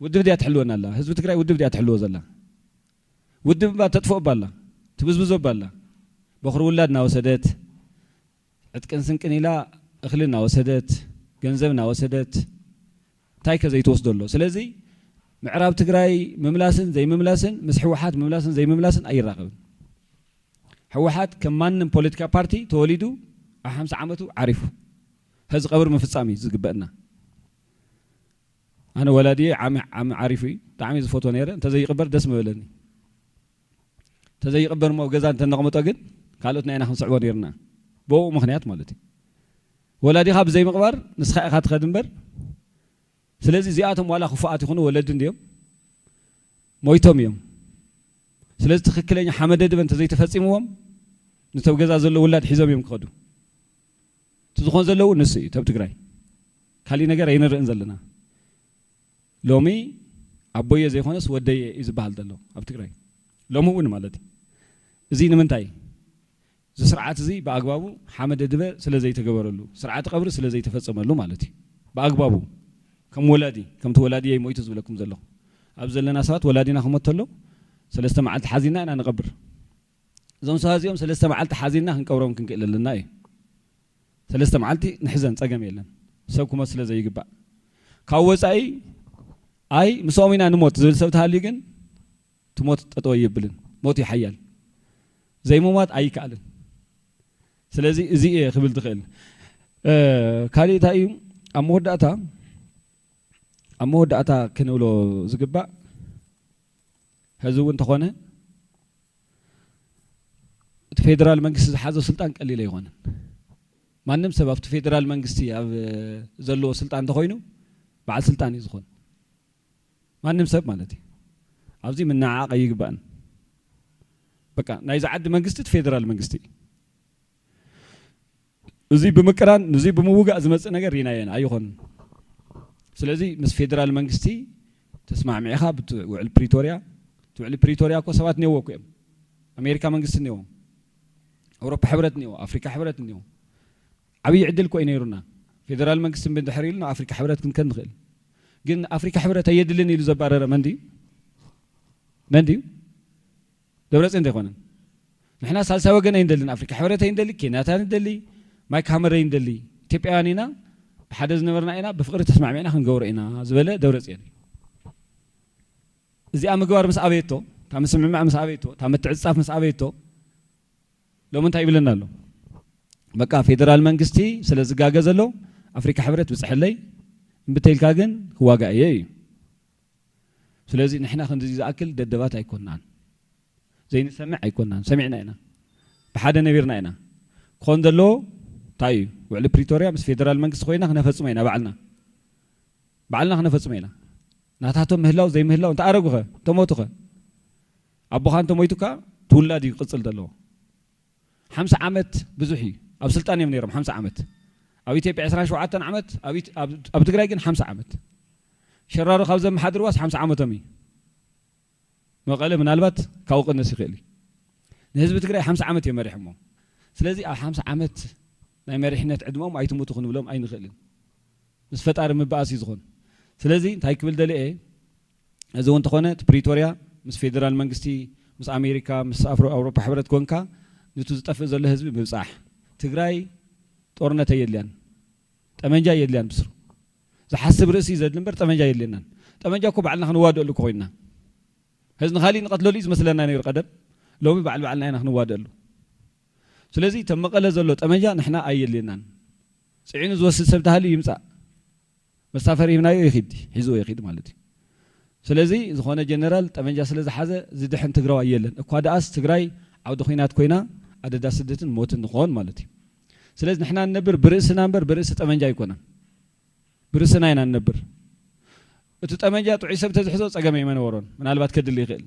Speaker 6: ውድብ ድያ ትሕልወና ኣላ ህዝቢ ትግራይ ውድብ ድያ ትሕልዎ ዘላ ውድብ ባ ተጥፍኦ ባላ ትብዝብዞ ባላ በኽሪ ውላድ ናወሰደት ዕጥቅን ስንቅን ኢላ እኽሊ ናወሰደት ገንዘብ ናወሰደት እንታይ ከዘይትወስዶ ኣሎ ስለዚ ምዕራብ ትግራይ ምምላስን ዘይምምላስን ምስ ሕወሓት ምምላስን ዘይምምላስን ኣይራኸብን ሕወሓት ከም ማንም ፖለቲካ ፓርቲ ተወሊዱ ኣብ 50 ዓመቱ ዓሪፉ ህዚ ቀብር ምፍጻሚ ዝግበአና ኣነ ወላዲየ ዓሚ ዓሪፉ ብጣዕሚ ዝፈትዎ ነይረ እንተዘይቅበር ደስ ምበለኒ እንተዘይቅበር ሞ ገዛ እንተነቕመጦ ግን ካልኦት ናይና ክንስዕቦ ነይርና ብኡ ምክንያት ማለት እዩ ወላዲኻ ብዘይ ምቕባር ንስኻ ኢኻ ትኸድ እምበር ስለዚ እዚኣቶም ዋላ ክፉኣት ይኹኑ ወለድን ድዮም ሞይቶም እዮም ስለዚ ትክክለኛ ሓመደ ድበ እንተዘይተፈፂምዎም ንተብ ገዛ ዘሎ ውላድ ሒዞም እዮም ክኸዱ ትዝኾን ዘለዉ ንሱ እዩ ተብ ትግራይ ካሊእ ነገር ኣይንርእን ዘለና ሎሚ ኣቦየ ዘይኮነስ ወደየ እዩ ዝበሃል ዘሎ ኣብ ትግራይ ሎሚ እውን ማለት እዩ እዚ ንምንታይ እዚ ስርዓት እዚ ብኣግባቡ ሓመደ ድበ ስለ ዘይተገበረሉ ስርዓት ቀብሪ ስለ ዘይተፈፀመሉ ማለት እዩ ብኣግባቡ ከም ወላዲ ከምቲ ወላዲየ ሞይቱ ዝብለኩም ዘለኹ ኣብ ዘለና ሰባት ወላዲና ክሞት ተሎ 3 መዓልቲ ሓዚና ኢና ንቐብር እዞም ሰባት እዚኦም 3 መዓልቲ ሓዚና ክንቀብሮም ክንክእል ኣለና እዩ 3 መዓልቲ ንሕዘን ፀገም የለን ሰብ ክሞት ስለ ዘይግባእ ካብ ወፃኢ ኣይ ምስኦም ኢና ንሞት ዝብል ሰብ ተሃልዩ ግን ትሞት ጠጠወ የብልን ሞት ይሓያል ዘይምሟት ኣይከኣልን ስለዚ እዚ እየ ክብል ትኽእል ካሊእ እንታይ እዩ ኣብ መወዳእታ ክንብሎ ዝግባእ ሕዚ እውን እንተኾነ እቲ ፌደራል መንግስቲ ዝሓዞ ስልጣን ቀሊል ኣይኮነን ማንም ሰብ ኣብቲ ፌደራል መንግስቲ ኣብ ዘለዎ ስልጣን እንተኮይኑ በዓል ስልጣን እዩ ዝኾን ማንም ሰብ ማለት እዩ ኣብዚ ምናዓቕ ኣይግባእን በቃ ናይ ዝዓዲ መንግስቲ እቲ ፌደራል መንግስቲ እዚ ብምቅራን እዚ ብምውጋእ ዝመፅእ ነገር ሪናየና ኣይኾንን ስለዚ ምስ ፌደራል መንግስቲ ተስማዕሚዕኻ ብትውዕል ፕሪቶሪያ እኮ ሰባት ነይዎ እኮ እዮም ኣሜሪካ መንግስቲ ነይዎ ኣውሮፓ ሕብረት ነይዎ ኣፍሪካ ሕብረት ነይዎ ዓብይ ዕድል እኮ እዩ ነይሩና ፌደራል መንግስቲ ብድሕሪ ኢሉ ኣፍሪካ ሕብረት ክንከን ንኽእል ግን ኣፍሪካ ሕብረት ኣየድልን ኢሉ ዘባረረ መን ድዩ ደብረፅዮን እንተይኮነን ንሕና ሳልሳይ ወገን ኣይንደልን ኣፍሪካ ሕብረት ኣይንደሊ ኬንያታት ንደሊ ማይክ ሃመር ኣይንደሊ ኢትዮጵያውያን ኢና ብሓደ ዝነበርና ኢና ብፍቅሪ ተስማዕሚዕና ክንገብሮ ኢና ዝበለ ደብረፅዮን እዚኣ ምግባር ምስ ኣበየቶ እታ ምስምዕማዕ ምስ ኣበየቶ እታ ምትዕፅፃፍ ምስ ኣበየቶ ሎሚ እንታይ ይብለና ኣሎ በቃ ፌደራል መንግስቲ ስለ ዝጋገ ዘሎ ኣፍሪካ ሕብረት ብፅሕለይ እምብተይልካ ግን ክዋጋእ እየ እዩ ስለዚ ንሕና ክንዚ ዝኣክል ደደባት ኣይኮንናን ዘይንሰምዕ ኣይኮንናን ሰሚዕና ኢና ብሓደ ነቢርና ኢና ክኾን ዘለዎ እንታይ እዩ ውዕሊ ፕሪቶሪያ ምስ ፌደራል መንግስቲ ኮይና ክነፈፅሞ ኢና ባዕልና ክነፈፅሞ ኢና ናታቶም ምህላው ዘይምህላው እንታይ ኣረጉኸ ተሞቱኸ ኣቦኻ እንተሞይቱካ ትውላድ እዩ ቅፅል ዘለዎ 50 ዓመት ብዙሕ እዩ ኣብ ስልጣን እዮም ነይሮም 50 ዓመት ኣብ ኢትዮጵያ 27 ዓመት ኣብ ትግራይ ግን 50 ዓመት ሸራሮ ካብ ዘመሓድርዋስ 50 ዓመቶም እዩ መቐለ ምናልባት ካብኡ ቅንስ ይኽእል እዩ ንህዝቢ ትግራይ 50 ዓመት እዮም መሪሖሞ ስለዚ ኣብ 50 ዓመት ናይ መሪሕነት ዕድሞም ኣይትሞቱ ክንብሎም ኣይንኽእልን ምስ ፈጣሪ ምባእስ እዩ ዝኾን ስለዚ እንታይ ክብል ደልየ እዚ እውን እንተኾነ ፕሪቶሪያ ምስ ፌደራል መንግስቲ ምስ ኣሜሪካ ምስ ኣውሮፓ ሕብረት ኮንካ ነቱ ዝጠፍእ ዘሎ ህዝቢ ምብፃሕ ትግራይ ጦርነት የድልያን ጠመንጃ የድልያን ብስሩ ዝሓስብ ርእሲ ዘድል እምበር ጠመንጃ የድልየናን ጠመንጃ እኮ ባዕልና ክንዋደአሉ እኮ ኮይንና ሕዚ ንኻሊእ ንቐትለሉ እዩ ዝመስለና ነይሩ ቀደም ሎሚ ባዕልና ኢና ክንዋደአሉ ስለዚ ተመቐለ ዘሎ ጠመንጃ ንሕና ኣየድልየናን ፅዒኑ ዝወስድ ሰብ ተሃልዩ ይምፃእ መሳፈሪ ሂብናዮ ይኺድ ሒዝዎ ይኺድ ማለት እዩ ስለዚ ዝኾነ ጀነራል ጠመንጃ ስለ ዝሓዘ ዝድሕን ትግራዋይ የለን እኳ ደኣስ ትግራይ ዓውዲ ኩናት ኮይና ኣደዳ ስደትን ሞትን ንኾን ማለት እዩ ስለዚ ንሕና ንነብር ብርእስና እምበር ብርእሲ ጠመንጃ ኣይኮነን ብርእስና ኢና ንነብር እቲ ጠመንጃ ጥዑይ ሰብ ተዝሕዞ ፀገም ኣይመነበሮን ምናልባት ከድሊ ይኽእል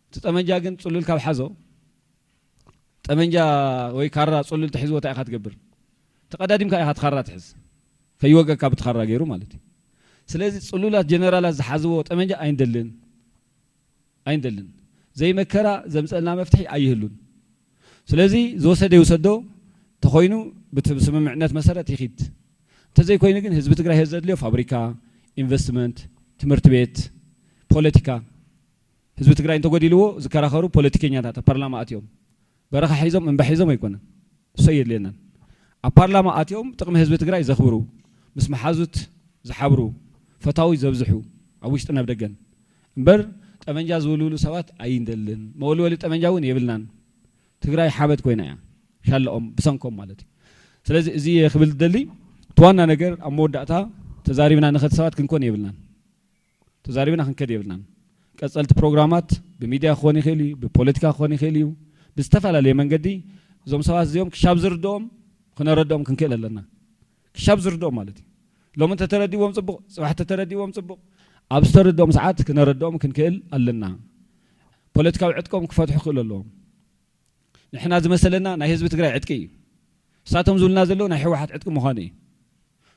Speaker 6: እቲ ጠመንጃ ግን ፅሉል ካብ ሓዞ ጠመንጃ ወይ ካራ ፅሉል ተሒዝዎ እንታይ ኢኻ ትገብር ተቀዳዲምካ ኢኻ ትኻራ ትሕዝ ከይወገካ ብትኻራ ገይሩ ማለት እዩ ስለዚ ፅሉላት ጀነራላት ዝሓዝዎ ጠመንጃ ኣይንደልን ዘይመከራ ዘምፀልና መፍትሒ ኣይህሉን ስለዚ ዝወሰደ ይውሰዶ ተኾይኑ ብስምምዕነት መሰረት ይኺድ እንተዘይ ኮይኑ ግን ህዝቢ ትግራይ ዘድልዮ ፋብሪካ ኢንቨስትመንት ትምህርት ቤት ፖለቲካ ህዝቢ ትግራይ እንተጎዲልዎ ዝከራኸሩ ፖለቲከኛታት ፓርላማ ኣትዮም በረኻ ሒዞም እንባ ሒዞም ኣይኮነን እሱ የድልየናን ኣብ ፓርላማ ኣትዮም ጥቕሚ ህዝቢ ትግራይ ዘኽብሩ ምስ መሓዙት ዝሓብሩ ፈታዊ ዘብዝሑ ኣብ ውሽጥና ብደገን እምበር ጠመንጃ ዝውልውሉ ሰባት ኣይንደልን መወልወሊ ጠመንጃ እውን የብልናን ትግራይ ሓበድ ኮይና እያ ሻለኦም ብሰንኮም ማለት እዩ ስለዚ እዚ ክብል ደሊ ተዋና ነገር ኣብ መወዳእታ ተዛሪብና ንኸት ሰባት ክንኮን የብልናን ተዛሪብና ክንከድ የብልናን ቀጸልቲ ፕሮግራማት ብሚድያ ክኾን ይኽእል እዩ ብፖለቲካ ክኾን ይኽእል እዩ ብዝተፈላለየ መንገዲ እዞም ሰባት እዚኦም ክሻብ ዝርድኦም ክነረድኦም ክንክእል ኣለና ክሻብ ዝርድኦም ማለት እዩ ሎሚ እንተተረዲዎም ፅቡቕ ፅባሕ ተተረዲዎም ፅቡቕ ኣብ ዝተረድኦም ሰዓት ክነረድኦም ክንክእል ኣለና ፖለቲካዊ ዕጥቆም ክፈትሑ ክእል ኣለዎም ንሕና ዝመሰለና ናይ ህዝቢ ትግራይ ዕጥቂ እዩ እሳቶም ዝብልና ዘለዉ ናይ ሕወሓት ዕጥቂ ምዃኑ እዩ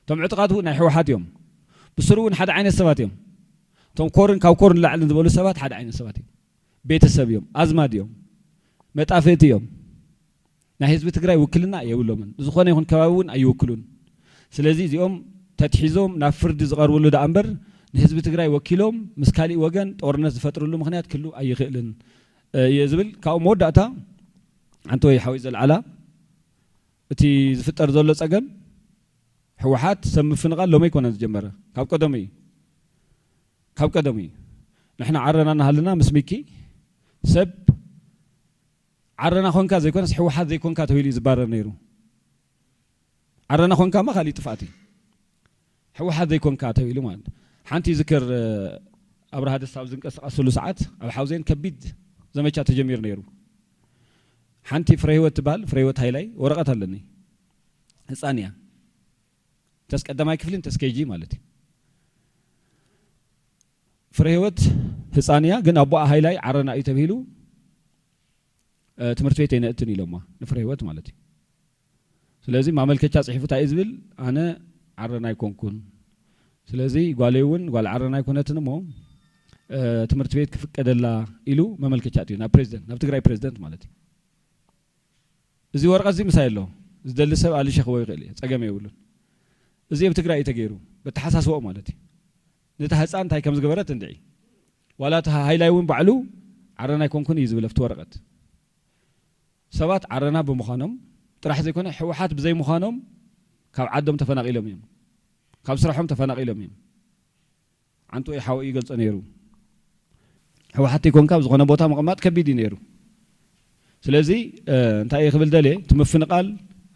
Speaker 6: እቶም ዕጥቃት ናይ ሕወሓት እዮም ብስሩ እውን ሓደ ዓይነት ሰባት እዮም እቶም ኮርን ካብ ኮርን ላዕልን ዝበሉ ሰባት ሓደ ዓይነት ሰባት እዮም ቤተሰብ እዮም ኣዝማድ እዮም መጣፍእቲ እዮም ናይ ህዝቢ ትግራይ ውክልና የብሎምን ዝኾነ ይኹን ከባቢ እውን ኣይውክሉን ስለዚ እዚኦም ተትሒዞም ናብ ፍርዲ ዝቐርብሉ ዳ እምበር ንህዝቢ ትግራይ ወኪሎም ምስ ካሊእ ወገን ጦርነት ዝፈጥርሉ ምክንያት ክህሉ ኣይኽእልን ዝብል ካብኡ መወዳእታ ሓንቲ ወይ ሓዊ ዘለዓላ እቲ ዝፍጠር ዘሎ ፀገም ሕወሓት ሰብ ምፍንቓል ሎሚ ኣይኮነን ዝጀመረ ካብ ቀደም እዩ ንሕና ዓረና እናሃለና ምስ ሚኪ ሰብ ዓረና ኮንካ ዘይኮነስ ሕወሓት ዘይኮንካ ተባሂሉ ዝባረር ነይሩ ዓረና ኮንካ ማ ካሊእ ጥፋት እዩ ሕወሓት ዘይኮንካ ተባሂሉ ማለት ሓንቲ ዝክር ኣብርሃ ደስታ ኣብ ዝንቀሳቐሰሉ ሰዓት ኣብ ሓውዜን ከቢድ ዘመቻ ተጀሚሩ ነይሩ ሓንቲ ፍረህይወት ትበሃል ፍረህይወት ሃይላይ ወረቐት ኣለኒ ህፃን እያ ተስ ቀዳማይ ክፍልን ተስ ኬጂ ማለት እዩ ፍረህይወት ህፃን እያ ግን ኣቦኣ ሃይላይ ዓረና እዩ ተባሂሉ ትምህርት ቤት ኣይነእትን ኢሎማ ንፍረህይወት ማለት እዩ ስለዚ ማመልከቻ ፅሒፉ እንታይ እዩ ዝብል ኣነ ዓረና ኣይኮንኩን ስለዚ ጓለይ እውን ጓል ዓረና ኣይኮነትን እሞ ትምህርት ቤት ክፍቀደላ ኢሉ መመልከቻ እዩ ናብ ፕሬዚደንት ናብ ትግራይ ፕሬዚደንት ማለት እዩ እዚ ወረቐት እዚ ምሳይ ኣሎ ዝደሊ ሰብ ኣልሸ ክቦ ይኽእል እዩ ፀገም የብሉን እዚ ኣብ ትግራይ እዩ ተገይሩ በተሓሳስቦ ማለት እዩ ነታ ህፃን እንታይ ከም ዝገበረት እንድዒ ዋላ እቲ ሃይላይ እውን ባዕሉ ዓረና ኣይኮንኩን እዩ ዝብል ኣብቲ ወረቐት ሰባት ዓረና ብምዃኖም ጥራሕ ዘይኮነ ሕወሓት ብዘይ ምዃኖም ካብ ዓዶም ተፈናቂሎም እዮም ካብ ስራሖም ተፈናቂሎም እዮም ዓንቱ ወይ ሓዊ ይገልጾ ነይሩ ሕወሓት ይኮንካ ዝኾነ ቦታ መቐማጥ ከቢድ እዩ ነይሩ ስለዚ እንታይ ክብል ደልየ እቲ ምፍንቓል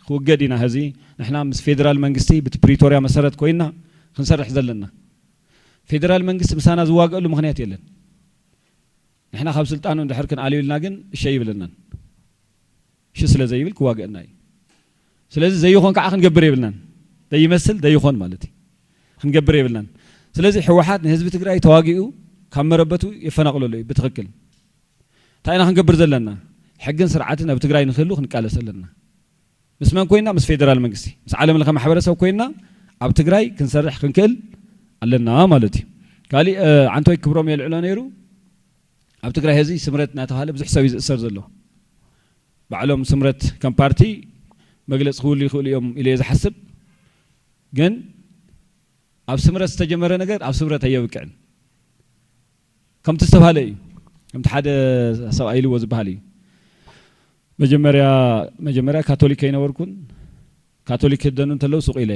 Speaker 6: ክውገድ ኢና ህዚ ንሕና ምስ ፌደራል መንግስቲ በቲ ፕሪቶሪያ መሰረት ኮይና ክንሰርሕ ዘለና ፌደራል መንግስቲ ምሳና ዝዋገአሉ ምክንያት የለን ንሕና ካብ ስልጣኑ እንድሕር ክንኣልዩ ኢልና ግን እሸ ይብለናን እሺ ስለ ዘይብል ክዋገአና እዩ ስለዚ ዘይኾን ከዓ ክንገብር የብልናን ዘይመስል ዘይኾን ማለት እዩ ክንገብር የብልናን ስለዚ ሕወሓት ንህዝቢ ትግራይ ተዋጊኡ ካብ መረበቱ የፈናቅለሉ እዩ ብትኽክል እንታይ ኢና ክንገብር ዘለና ሕግን ስርዓትን ኣብ ትግራይ ንክህሉ ክንቃለስ ኣለና ምስ መን ኮይና ምስ ፌደራል መንግስቲ ምስ ዓለም ለኸ ማሕበረሰብ ኮይና ኣብ ትግራይ ክንሰርሕ ክንክእል ኣለና ማለት እዩ ካሊእ ዓንቶይ ክብሮም የልዕሎ ነይሩ ኣብ ትግራይ ህዚ ስምረት እናተባሃለ ብዙሕ ሰብ እዩ ዝእሰር ዘሎ ባዕሎም ስምረት ከም ፓርቲ መግለፂ ክብሉ ይኽእሉ እዮም ኢለ ዝሓስብ ግን ኣብ ስምረት ዝተጀመረ ነገር ኣብ ስምረት ኣየብቅዕን ከምቲ ዝተባሃለ እዩ ከምቲ ሓደ ሰብኣይ ኢልዎ ዝበሃል እዩ መጀመርያ ካቶሊክ ኣይነበርኩን ካቶሊክ ክህደኑ እንተለዉ ሱቕ ኢለ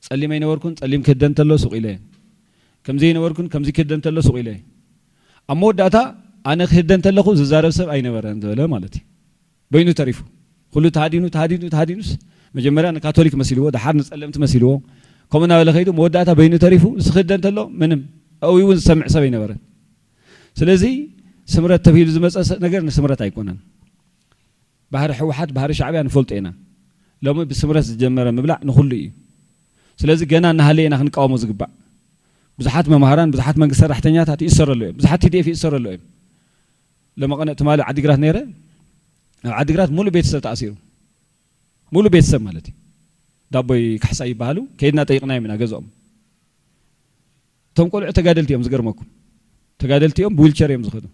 Speaker 6: ፀሊም ኣይነበርኩን ፀሊም ክህደን እንተለዉ ሱቕ ኢለ ከምዚ ኣይነበርኩን ከምዚ ክህደን እንተሎ ሱቕ ኢለ ኣብ መወዳእታ ኣነ ክህደን እንተለኹ ዝዛረብ ሰብ ኣይነበረን ዝበለ ማለት እዩ በይኑ ተሪፉ ኩሉ ተሃዲኑስ መጀመርያ ንካቶሊክ መሲልዎ ድሓር ንፀለምቲ መሲልዎ ከምኡ እናበለ ከይዱ መወዳእታ በይኑ ተሪፉ ዝክህደን እንተሎ ምንም ኣውይ እውን ዝሰምዕ ሰብ ኣይነበረን ስለዚ ስምረት ተባሂሉ ዝመፀ ነገር ንስምረት ኣይኮነን ባህሪ ሕወሓት ባህሪ ሻዕብያ ንፈልጦ ኢና ሎሚ ብስምረት ዝጀመረ ምብላዕ ንኹሉ እዩ ስለዚ ገና እናሃለየና ክንቃወሞ ዝግባእ ብዙሓት መምሃራን ብዙሓት መንግስቲ ሰራሕተኛታት ይእሰረሉ እዮም ብዙሓት TDF ይእሰረሉ እዮም ለመቐነ ትማሊ ዓዲግራት ነይረ ኣብ ዓዲግራት ሙሉ ቤተሰብ ተኣሲሩ ሙሉ ቤተሰብ ማለት እዩ ዳቦይ ካሕሳ ይባሃሉ ከይድና ጠይቅናዮም ኢና ገዝኦም እቶም ቆልዑ ተጋደልቲ እዮም ዝገርመኩም ተጋደልቲ እዮም ብዊልቸር እዮም ዝኸዱ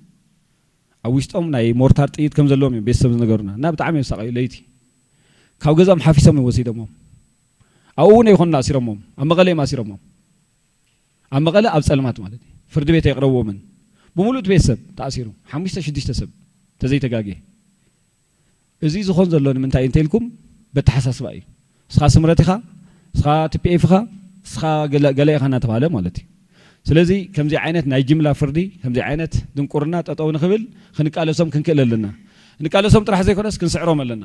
Speaker 6: ኣብ ውሽጦም ናይ ሞርታር ጥይት ከም ዘለዎም እዮም ቤተሰብ ዝነገሩና እና ብጣዕሚ እዮም ሳቀዩ ለይቲ ካብ ገዛኦም ሓፊሶም ወሲዶሞም ኣብኡ እውን ይኹንና ኣሲሮሞም ኣብ መቐለ እዮም ኣሲሮሞም ኣብ መቐለ ኣብ ፀልማት ማለት እዩ ፍርዲ ቤት የቕረብዎምን ብሙሉእ ቤተሰብ ተኣሲሩ 5-6 ሰብ ተዘይተጋግየ እዚ ዝኾን ዘሎ ንምንታይ እንተኢልኩም በተሓሳስባ እዩ እስኻ ስምረት ኢኻ እስኻ TPF ኢኻ እስኻ ገለ ኢኻ እናተባሃለ ማለት እዩ ስለዚ ከምዚ ዓይነት ናይ ጅምላ ፍርዲ ከምዚ ዓይነት ድንቁርና ጠጠው ንኽብል ክንቃለሶም ክንክእል ኣለና ንቃለሶም ጥራሕ ዘይኮነስ ክንስዕሮም ኣለና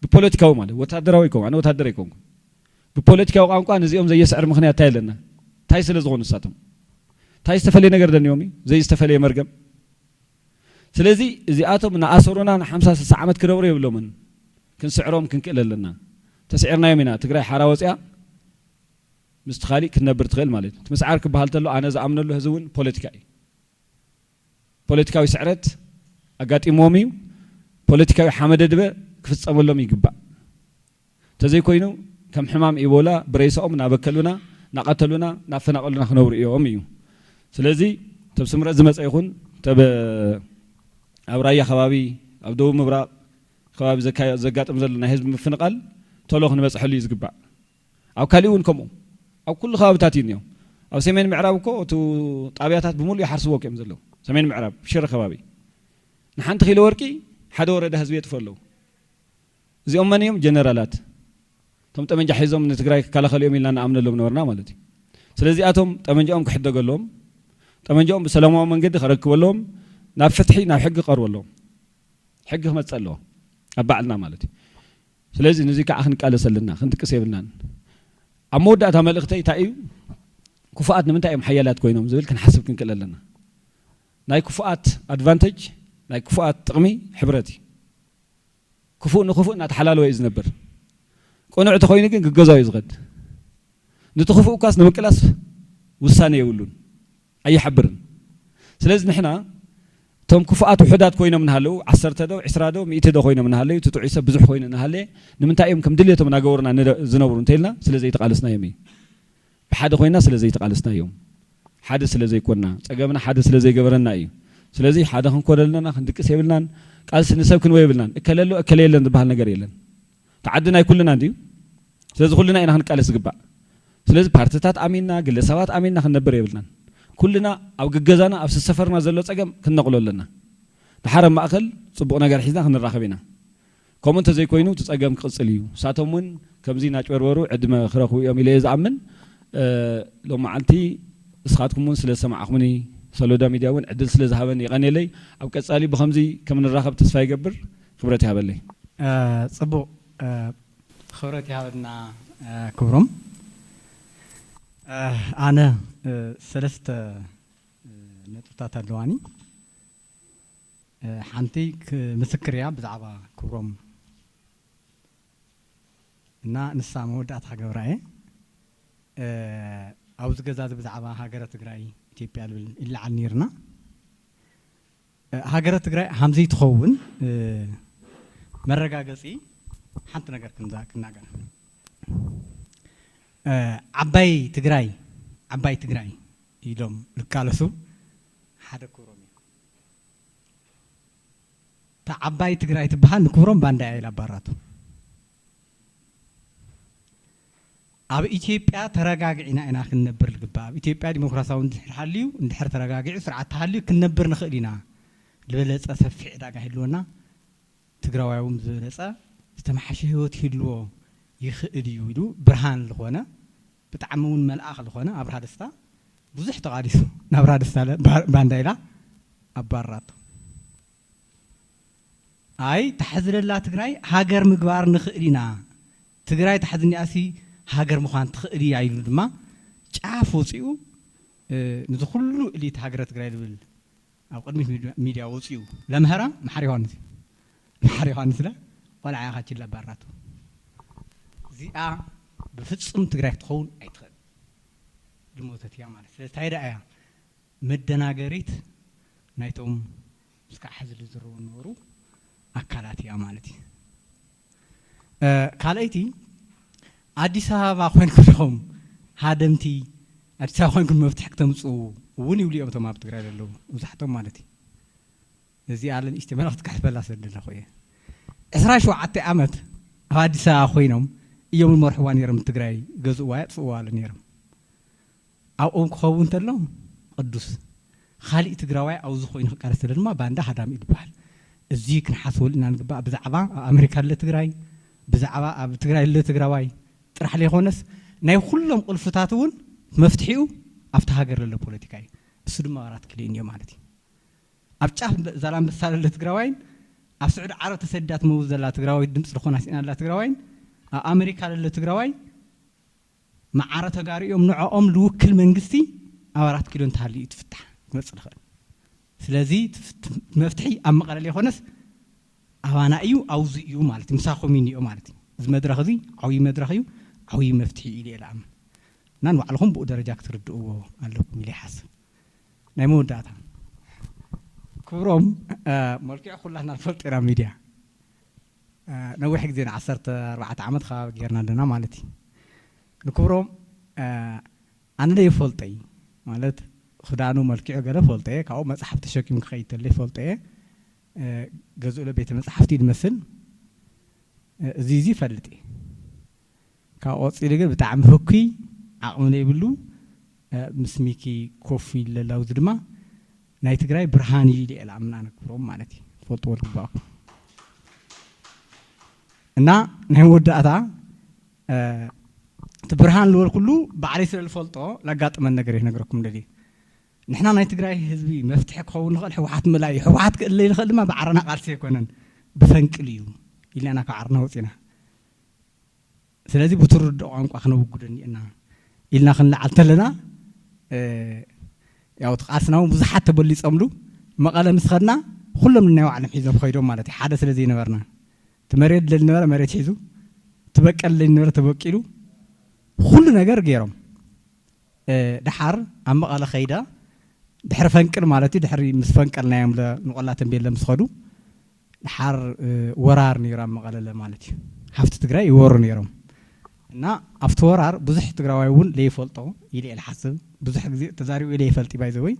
Speaker 6: ብፖለቲካዊ ማለት ወታደራዊ ይኮን ኣነ ወታደር ኣይኮንኩ ብፖለቲካዊ ቋንቋ ነዚኦም ዘየስዕር ምክንያት እንታይ ኣለና እንታይ ስለ ዝኾኑ ንሳቶም እንታይ ዝተፈለየ ነገር ደንዮም እዩ ዘይዝተፈለየ መርገም ስለዚ እዚኣቶም ንኣሰሩና ን50-60 ዓመት ክነብሩ የብሎምን ክንስዕሮም ክንክእል ኣለና ተስዒርናዮም ኢና ትግራይ ሓራ ወፂያ ምስ ትኻሊእ ክትነብር ትኽእል ማለት እዩ ትምስዓር ክበሃል ተሎ ኣነ ዝኣምነሉ ህዝቢ እውን ፖለቲካ እዩ ፖለቲካዊ ስዕረት ኣጋጢሞም እዩ ፖለቲካዊ ሓመደድበ ክፍፀመሎም ይግባእ ተዘይኮይኑ ከም ሕማም ኢቦላ ብሬሶኦም እናበከሉና እናቐተሉና እናፈናቐሉና ክነብሩ እዮም እዩ ስለዚ ተብ ስምረት ዝመፀ ይኹን ተብ ኣብ ራያ ከባቢ ኣብ ደቡብ ምብራቕ ከባቢ ዘጋጥም ዘሎ ናይ ህዝቢ ምፍንቓል ቶሎ ክንበፅሐሉ እዩ ዝግባእ ኣብ ካሊእ እውን ከምኡ ኣብ ኩሉ ከባቢታት እዩ እኒኦ ኣብ ሰሜን ምዕራብ እኮ እቲ ጣብያታት ብምሉእ ይሓርስዎ እዮም ዘለዉ ሰሜን ምዕራብ ሽረ ከባቢ ንሓንቲ ኪሎ ወርቂ ሓደ ወረዳ ህዝቢ የጥፉ ኣለዉ እዚኦም መን እዮም ጀነራላት እቶም ጠመንጃ ሒዞም ንትግራይ ክከላኸሉ እዮም ኢልና ንኣምነሎም ነበርና ማለት እዩ ስለዚ ኣቶም ጠመንጃኦም ክሕደገሎም ጠመንጃኦም ብሰላማዊ መንገዲ ከረክበሎም ናብ ፍትሒ ናብ ሕጊ ቀርቡ ኣለዎም ሕጊ ክመፅእ ኣለዎ ኣብ ባዕልና ማለት እዩ ስለዚ ነዚ ከዓ ክንቃለስ ኣለና ክንጥቅስ የብልናን ኣብ መወዳእታ መልእኽተይ እንታይ እዩ ክፉኣት ንምንታይ እዮም ሓያላት ኮይኖም ዝብል ክንሓስብ ክንክእል ኣለና ናይ ክፉኣት ኣድቫንቴጅ ናይ ክፉኣት ጥቕሚ ሕብረት እዩ ክፉእ ንክፉእ እናተሓላለወ እዩ ዝነብር ቁኑዕ ተኮይኑ ግን ክገዛው እዩ ዝኸድ ነቲ ክፉእ እኳስ ንምቅላስ ውሳነ የብሉን ኣይሓብርን ስለዚ ንሕና እቶም ክፉኣት ውሕዳት ኮይኖም ንሃለው 10 ዶ 20 ዶ 100 ዶ ኮይኖም ንሃለው እቲ ጥዑይ ሰብ ብዙሕ ኮይኑ ንሃለ ንምንታይ እዮም ከም ድልየቶም እናገበሩና ዝነብሩ እንተኢልና ስለዘይተቃለስና እዮም ብሓደ ኮይና ስለዘይተቃለስና እዮም ሓደ ስለዘይኮንና ፀገምና ሓደ ስለዘይገበረና እዩ ስለዚ ሓደ ክንኮን ኣለና ክንድቅስ የብልናን ቃልሲ ንሰብ ክንወ የብልናን እከለሎ እከለ የለን ዝበሃል ነገር የለን ተዓድና ይኩልና እንዲዩ ስለዚ ኩልና ኢና ክንቃለስ ዝግባእ ስለዚ ፓርቲታት ኣሚንና ግለሰባት ኣሚንና ክንነብር የብልናን ኩልና ኣብ ግገዛና ኣብ ሰፈርና ዘሎ ፀገም ክንነቕሎ ኣለና ድሓረ ማእኸል ፅቡቕ ነገር ሒዝና ክንራኸብ ኢና ከምኡ እንተዘይኮይኑ እቲ ፀገም ክቕፅል እዩ ሳቶም እውን ከምዚ እናጭበርበሩ ዕድመ ክረኽቡ እዮም ኢለ ዝኣምን ሎም መዓልቲ እስኻትኩም እውን ስለሰማዕኹምኒ ሰሎዳ ሚድያ እውን ዕድል ስለ ዝሃበኒ ይቐኒለይ ኣብ ቀፃሊ ብከምዚ ከም ንራኸብ ተስፋ ይገብር ክብረት ይሃበለይ
Speaker 5: ፅቡቕ ክብረት ይሃበልና ክብሮም ኣነ ሰለስተ ነጥብታት ኣለዋኒ ሓንቲ ምስክር እያ ብዛዕባ ክብሮም እና ንሳ መወዳእታ ክገብራ እየ ኣብዚ ገዛ ብዛዕባ ሃገረ ትግራይ ኢትዮጵያ ልብል ይለዓል ነርና ሃገረ ትግራይ ሃምዚ ትኸውን መረጋገፂ ሓንቲ ነገር ክናገር ዓባይ ትግራይ ኢሎም ልካለሱ ሓደ ክብሮም እዩ እታ ዓባይ ትግራይ ትበሃል ንክብሮም ባንዳያ ኢላ ኣባራቱ ኣብ ኢትዮጵያ ተረጋጊዕና ኢና ክንነብር ዝግባእ ኣብ ኢትዮጵያ ዲሞክራሲያዊ እንድሕር ተረጋጊዑ ስርዓት ተሃልዩ ክንነብር ንኽእል ኢና ዝበለፀ ሰፊሕ ዕዳጋ ይህልወና ትግራዋይ እውን ዝበለፀ ዝተመሓሸ ህይወት ይህልዎ ይኽእል እዩ ኢሉ ብርሃን ዝኾነ ብጣዕሚ እውን መልኣኽ ዝኾነ ኣብርሃ ደስታ ብዙሕ ተቃሊሱ ናብርሃ ደስታ ባንዳ ኢላ ኣባራቱ ኣይ ተሓዝለላ ትግራይ ሃገር ምግባር ንኽእል ኢና ትግራይ ተሓዝኒኣሲ ሃገር ምዃን ትኽእል እያ ኢሉ ድማ ጫፍ ወፂኡ ነዚ ኩሉ እሊት ሃገረ ትግራይ ዝብል ኣብ ቅድሚት ሚድያ ወፂኡ ለምህራ መሓር ዮሃንስ محر يوحنس لا ولا عيا خاتش لا باراتو زيا بفصم تግራይ تخون አይትኸል ልሞተት ያ ማለት ስለዚህ ታይዳ አያ መደናገሪት ናይቶም እስከ حزل ዝረው ኖሩ አካላት ያ ማለት ካልአይቲ አዲስ አበባ ኮይንኩም ሃደምቲ አዲስ አበባ ኮይንኩም መፍትሕ ከተምፁ ውን ይብልዮም ተማብ ትግራይ ደለው ብዙሓቶም ማለት እዚ አለን ኢስቲማላት ካሕበላ ሰደለ ኾየ 17 ዓመት አዲስ አበባ ኮይኖም እዮም መርሕዋ ነይሮም ትግራይ ገዝዋ ያጥፍዋል ነይሮም አውም ክኸውን ተሎም ቅዱስ خالي تجراوي أو زخوين كارثة لما باندا هدام يدبال الزيك نحاسول إن نجبا بزعبا أمريكا اللي تجراي بزعبا بتجراي اللي تجراوي ترح لي خونس ناي كلهم قلفتاتون مفتحيو أفتح هاجر للبوليتيكاي السود ما رات كلين يوم عادي أبتشاف زلام بسال اللي تجراوين أفسعد عرض تسدات موزة لا تجراوي دمس الخونس إن لا تجراوين أمريكا اللي تجراوي مع عرض تجاري يوم نوع لوكل منجستي أورات كيلون تهالي يتفتح مصلخ سلازي مفتحي أما قال لي خنس أنا أيو أو زيو مالتي مساخو مني أو مالتي إذا مدرخي عوي مدرخيو عوي مفتحي إلي العام نان وعلهم بقدر درجات تردوا علىكم اللي حسن نمو داتا كبرهم مالكي أقول لنا الفلت إلى ميديا نوي حق زين 14 عامات خا غيرنا لنا مالتي كبرهم أنا لي فلتي مالت خدانو ملكي أجرا فلتة كأو مصحف تشكيم خيط اللي فلتة جزء لبيت مصحفتي المثل زيزي فلتي كأو صيرجع بتعم هوكي عقمني بلو مسميكي كوفي للأوزرما نايت جراي برهاني اللي العمنا نكبرهم مالتي فلتة والكبار نا نهود أتا تبرهان لول كله بعريس الفلتة لقات من نجري نجركم لدي نحنا نايت جراي حزبي مفتح كون نخل حوات ملاي حوات اللي نخل ما بعرنا قارسي كونن بفنك اليوم اللي أنا كعرنا وطينا سلازي بترد عنك أخنا وجودني أنا إلنا خلنا عتلنا يا وتقاسنا ومزحت تبلي صملو ما قال مسخرنا كل من نوع على حزب خيرهم مالتي حدث الذي نورنا تمرد للنور مريت حزو تبكر للنور تبكيلو كل نجار غيرهم دحر أما قال خيدا دحر فنكر مالتي دحر مسفنكر نايم لا نقولات بيلا مسخدو دحر ورار نيرام مقالة مالتي حفت تجري يور نيرام نا أفت ورار بزح تجراوي ون ليه فلتو يلي الحسب بزح جزء تزاري ويلي فلتي بايزوي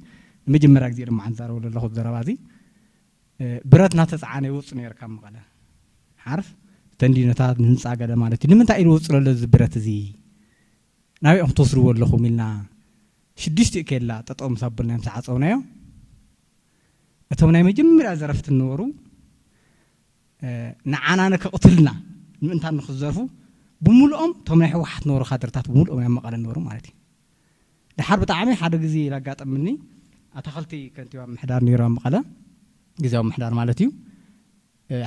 Speaker 5: مجمع مرة جزء مع نزار ولا له الزرابازي برات ناتس عاني وص نير كم مقالة عارف تندي نتاد ننسى على مالتي لمن تعير وص ولا الزبرات زي ناوي أم تصروا ولا خميلنا شديستي كلا تطعم صبرنا مساعات أونايو أتمنى مجمع عزرفت النورو نعانا نكقتلنا من تان نخزرفو بمولهم تمنى واحد نور خاطرتات بمولهم يا مقال النورو مالتي الحرب تعامي حدا جزي لقات مني أتخلتي كنت يوم محدار نيران مقالة جزي يوم محدار مالتيو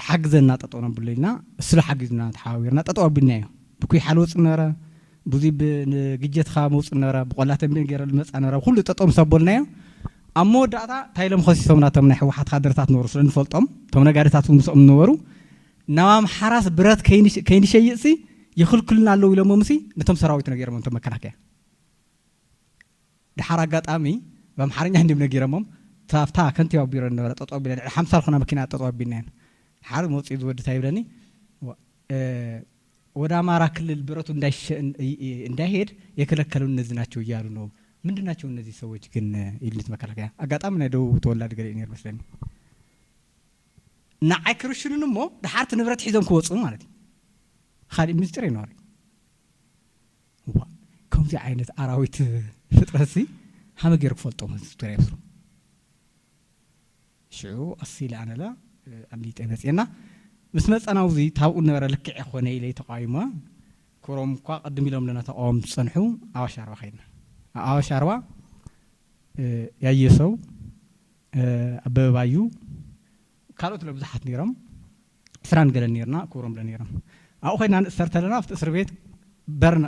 Speaker 5: حجزنا تطعنا بالليلنا السلا حجزنا تحاورنا تطع بالنايو بكوي حلوت نرى بزي بجيت خاموس نرى بقولات من غير المس أنا راه كل تطعم صبرنا أمو داتا تايلم خاصي سمنا تمنح واحد خادرتات نور سلن فلتم تمنا قارتات ومسؤم نورو نوام حراس برات كيني شيء سي يخل كلنا لو يلوم مسي نتم سراويتنا غير من تم كناكه الحركات أمي بمحرني عندي من غير مم تافتا كنت يا بيرن نور تطعم بين حمسة خنا مكينة تطعم بينين حرب موت يزود تايبرني ودا ما راكل البرات اندهيد يكلكلون نزناچو يالو نو ምንድናቸው እነዚህ ሰዎች ግን ይልት መከላከያ አጋጣሚ ነው ተወላድ ገለ ኢነር መስለኝ ናዓይ ክርስቲያንሞ ደሓርት ንብረት ሒዞም ክወጹ ማለት خالي ምስጢር ይኖር ከምዚ አይነት አራዊት ፍጥረሲ ሃመገር ክፈልጦ መስጥር ይፍሩ ሽው አሲል አነላ አምሊጥ መጽና ምስ መጸናው ዚ ታው ነበረ ልክዕ ኾነ ኢለይ ተቃይማ ኮሮም ኳ ቀድም ኢሎም ለና ተቃውም ጽንሑ አዋሻር ወኸይና አዋሽ አርባ ያየሰው አበባዩ ካሎት ለብዛት ነይሮም ፍራን ገለ ነይርና ኮሮም ለነይሮም አው ኸይና ሰርተለና ፍት እስር ቤት በርና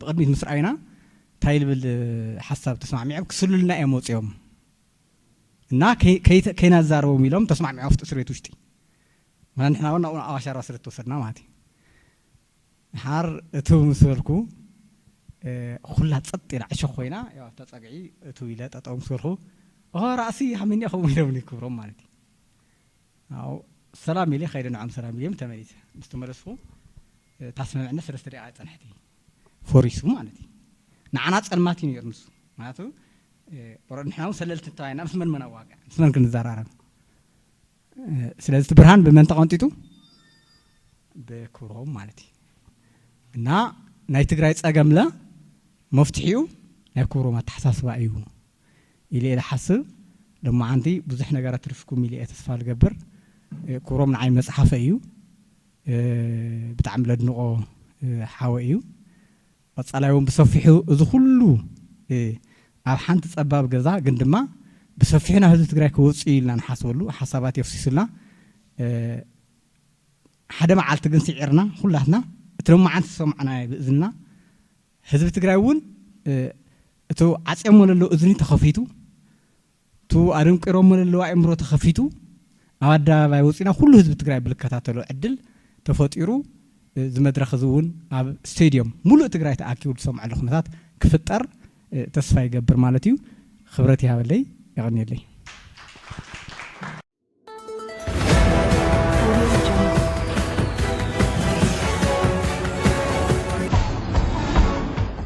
Speaker 5: ቀድሚት ምስራይና ታይልብል ሐሳብ ተስማዕሚዕ ክስሉልና ኤሞጽዮም እና ከይና ዛረው ሚሎም ተስማዕሚዕ ፍት እስር ቤት ውሽጢ ما نحن قلنا أواشر وصلت وصلنا ماتي حار تو مسولكو خلها تصطي عشو خوينا يا تصقعي تو إلى تطعم مسولكو رأسي همني أخو ميلوني كبرم مالتي أو سلام لي خير نعم سلام لي متمريت مستمرسفو تسمع عنا سلسلة عاد نحتي فوريسو مالتي نعنات الماتين يرمس معناته نحن سللت التاينا بس من واقع بس من كن زرارة سلسلة برهان بمنطقة أنتيتو بكورهم مالتي نا نايتقرايت أجمله مفتحيو نكورو ما تحساس بأيو إلى حسب لما عندي بزحنا جرات رفكم إلى أتصفال جبر كورو من عين مسحة أيو بتعمل النقو حوائيو بس على يوم بصفحيو زخلو على حنت أسباب جزاء قندما بصفحنا هذا تقرأ كوتسي لنا حسولو حسابات يفسيسلنا حدا مع التجنس عرنا كلنا تلوم عن سمعنا بإذننا هذا تقرأون تو عسيمون اللي أذني تخفيتو تو أرم كرامون اللي عمره تخفيتو أودا بايوسينا كل هذا تقرأ بالكتاتلو عدل تفوتيرو زمدر خزون على ستاديوم ملء تقرأ تأكيد سمع الخنات كفتر تصفي جبر مالتيو خبرتي هذا اللي يعني اللي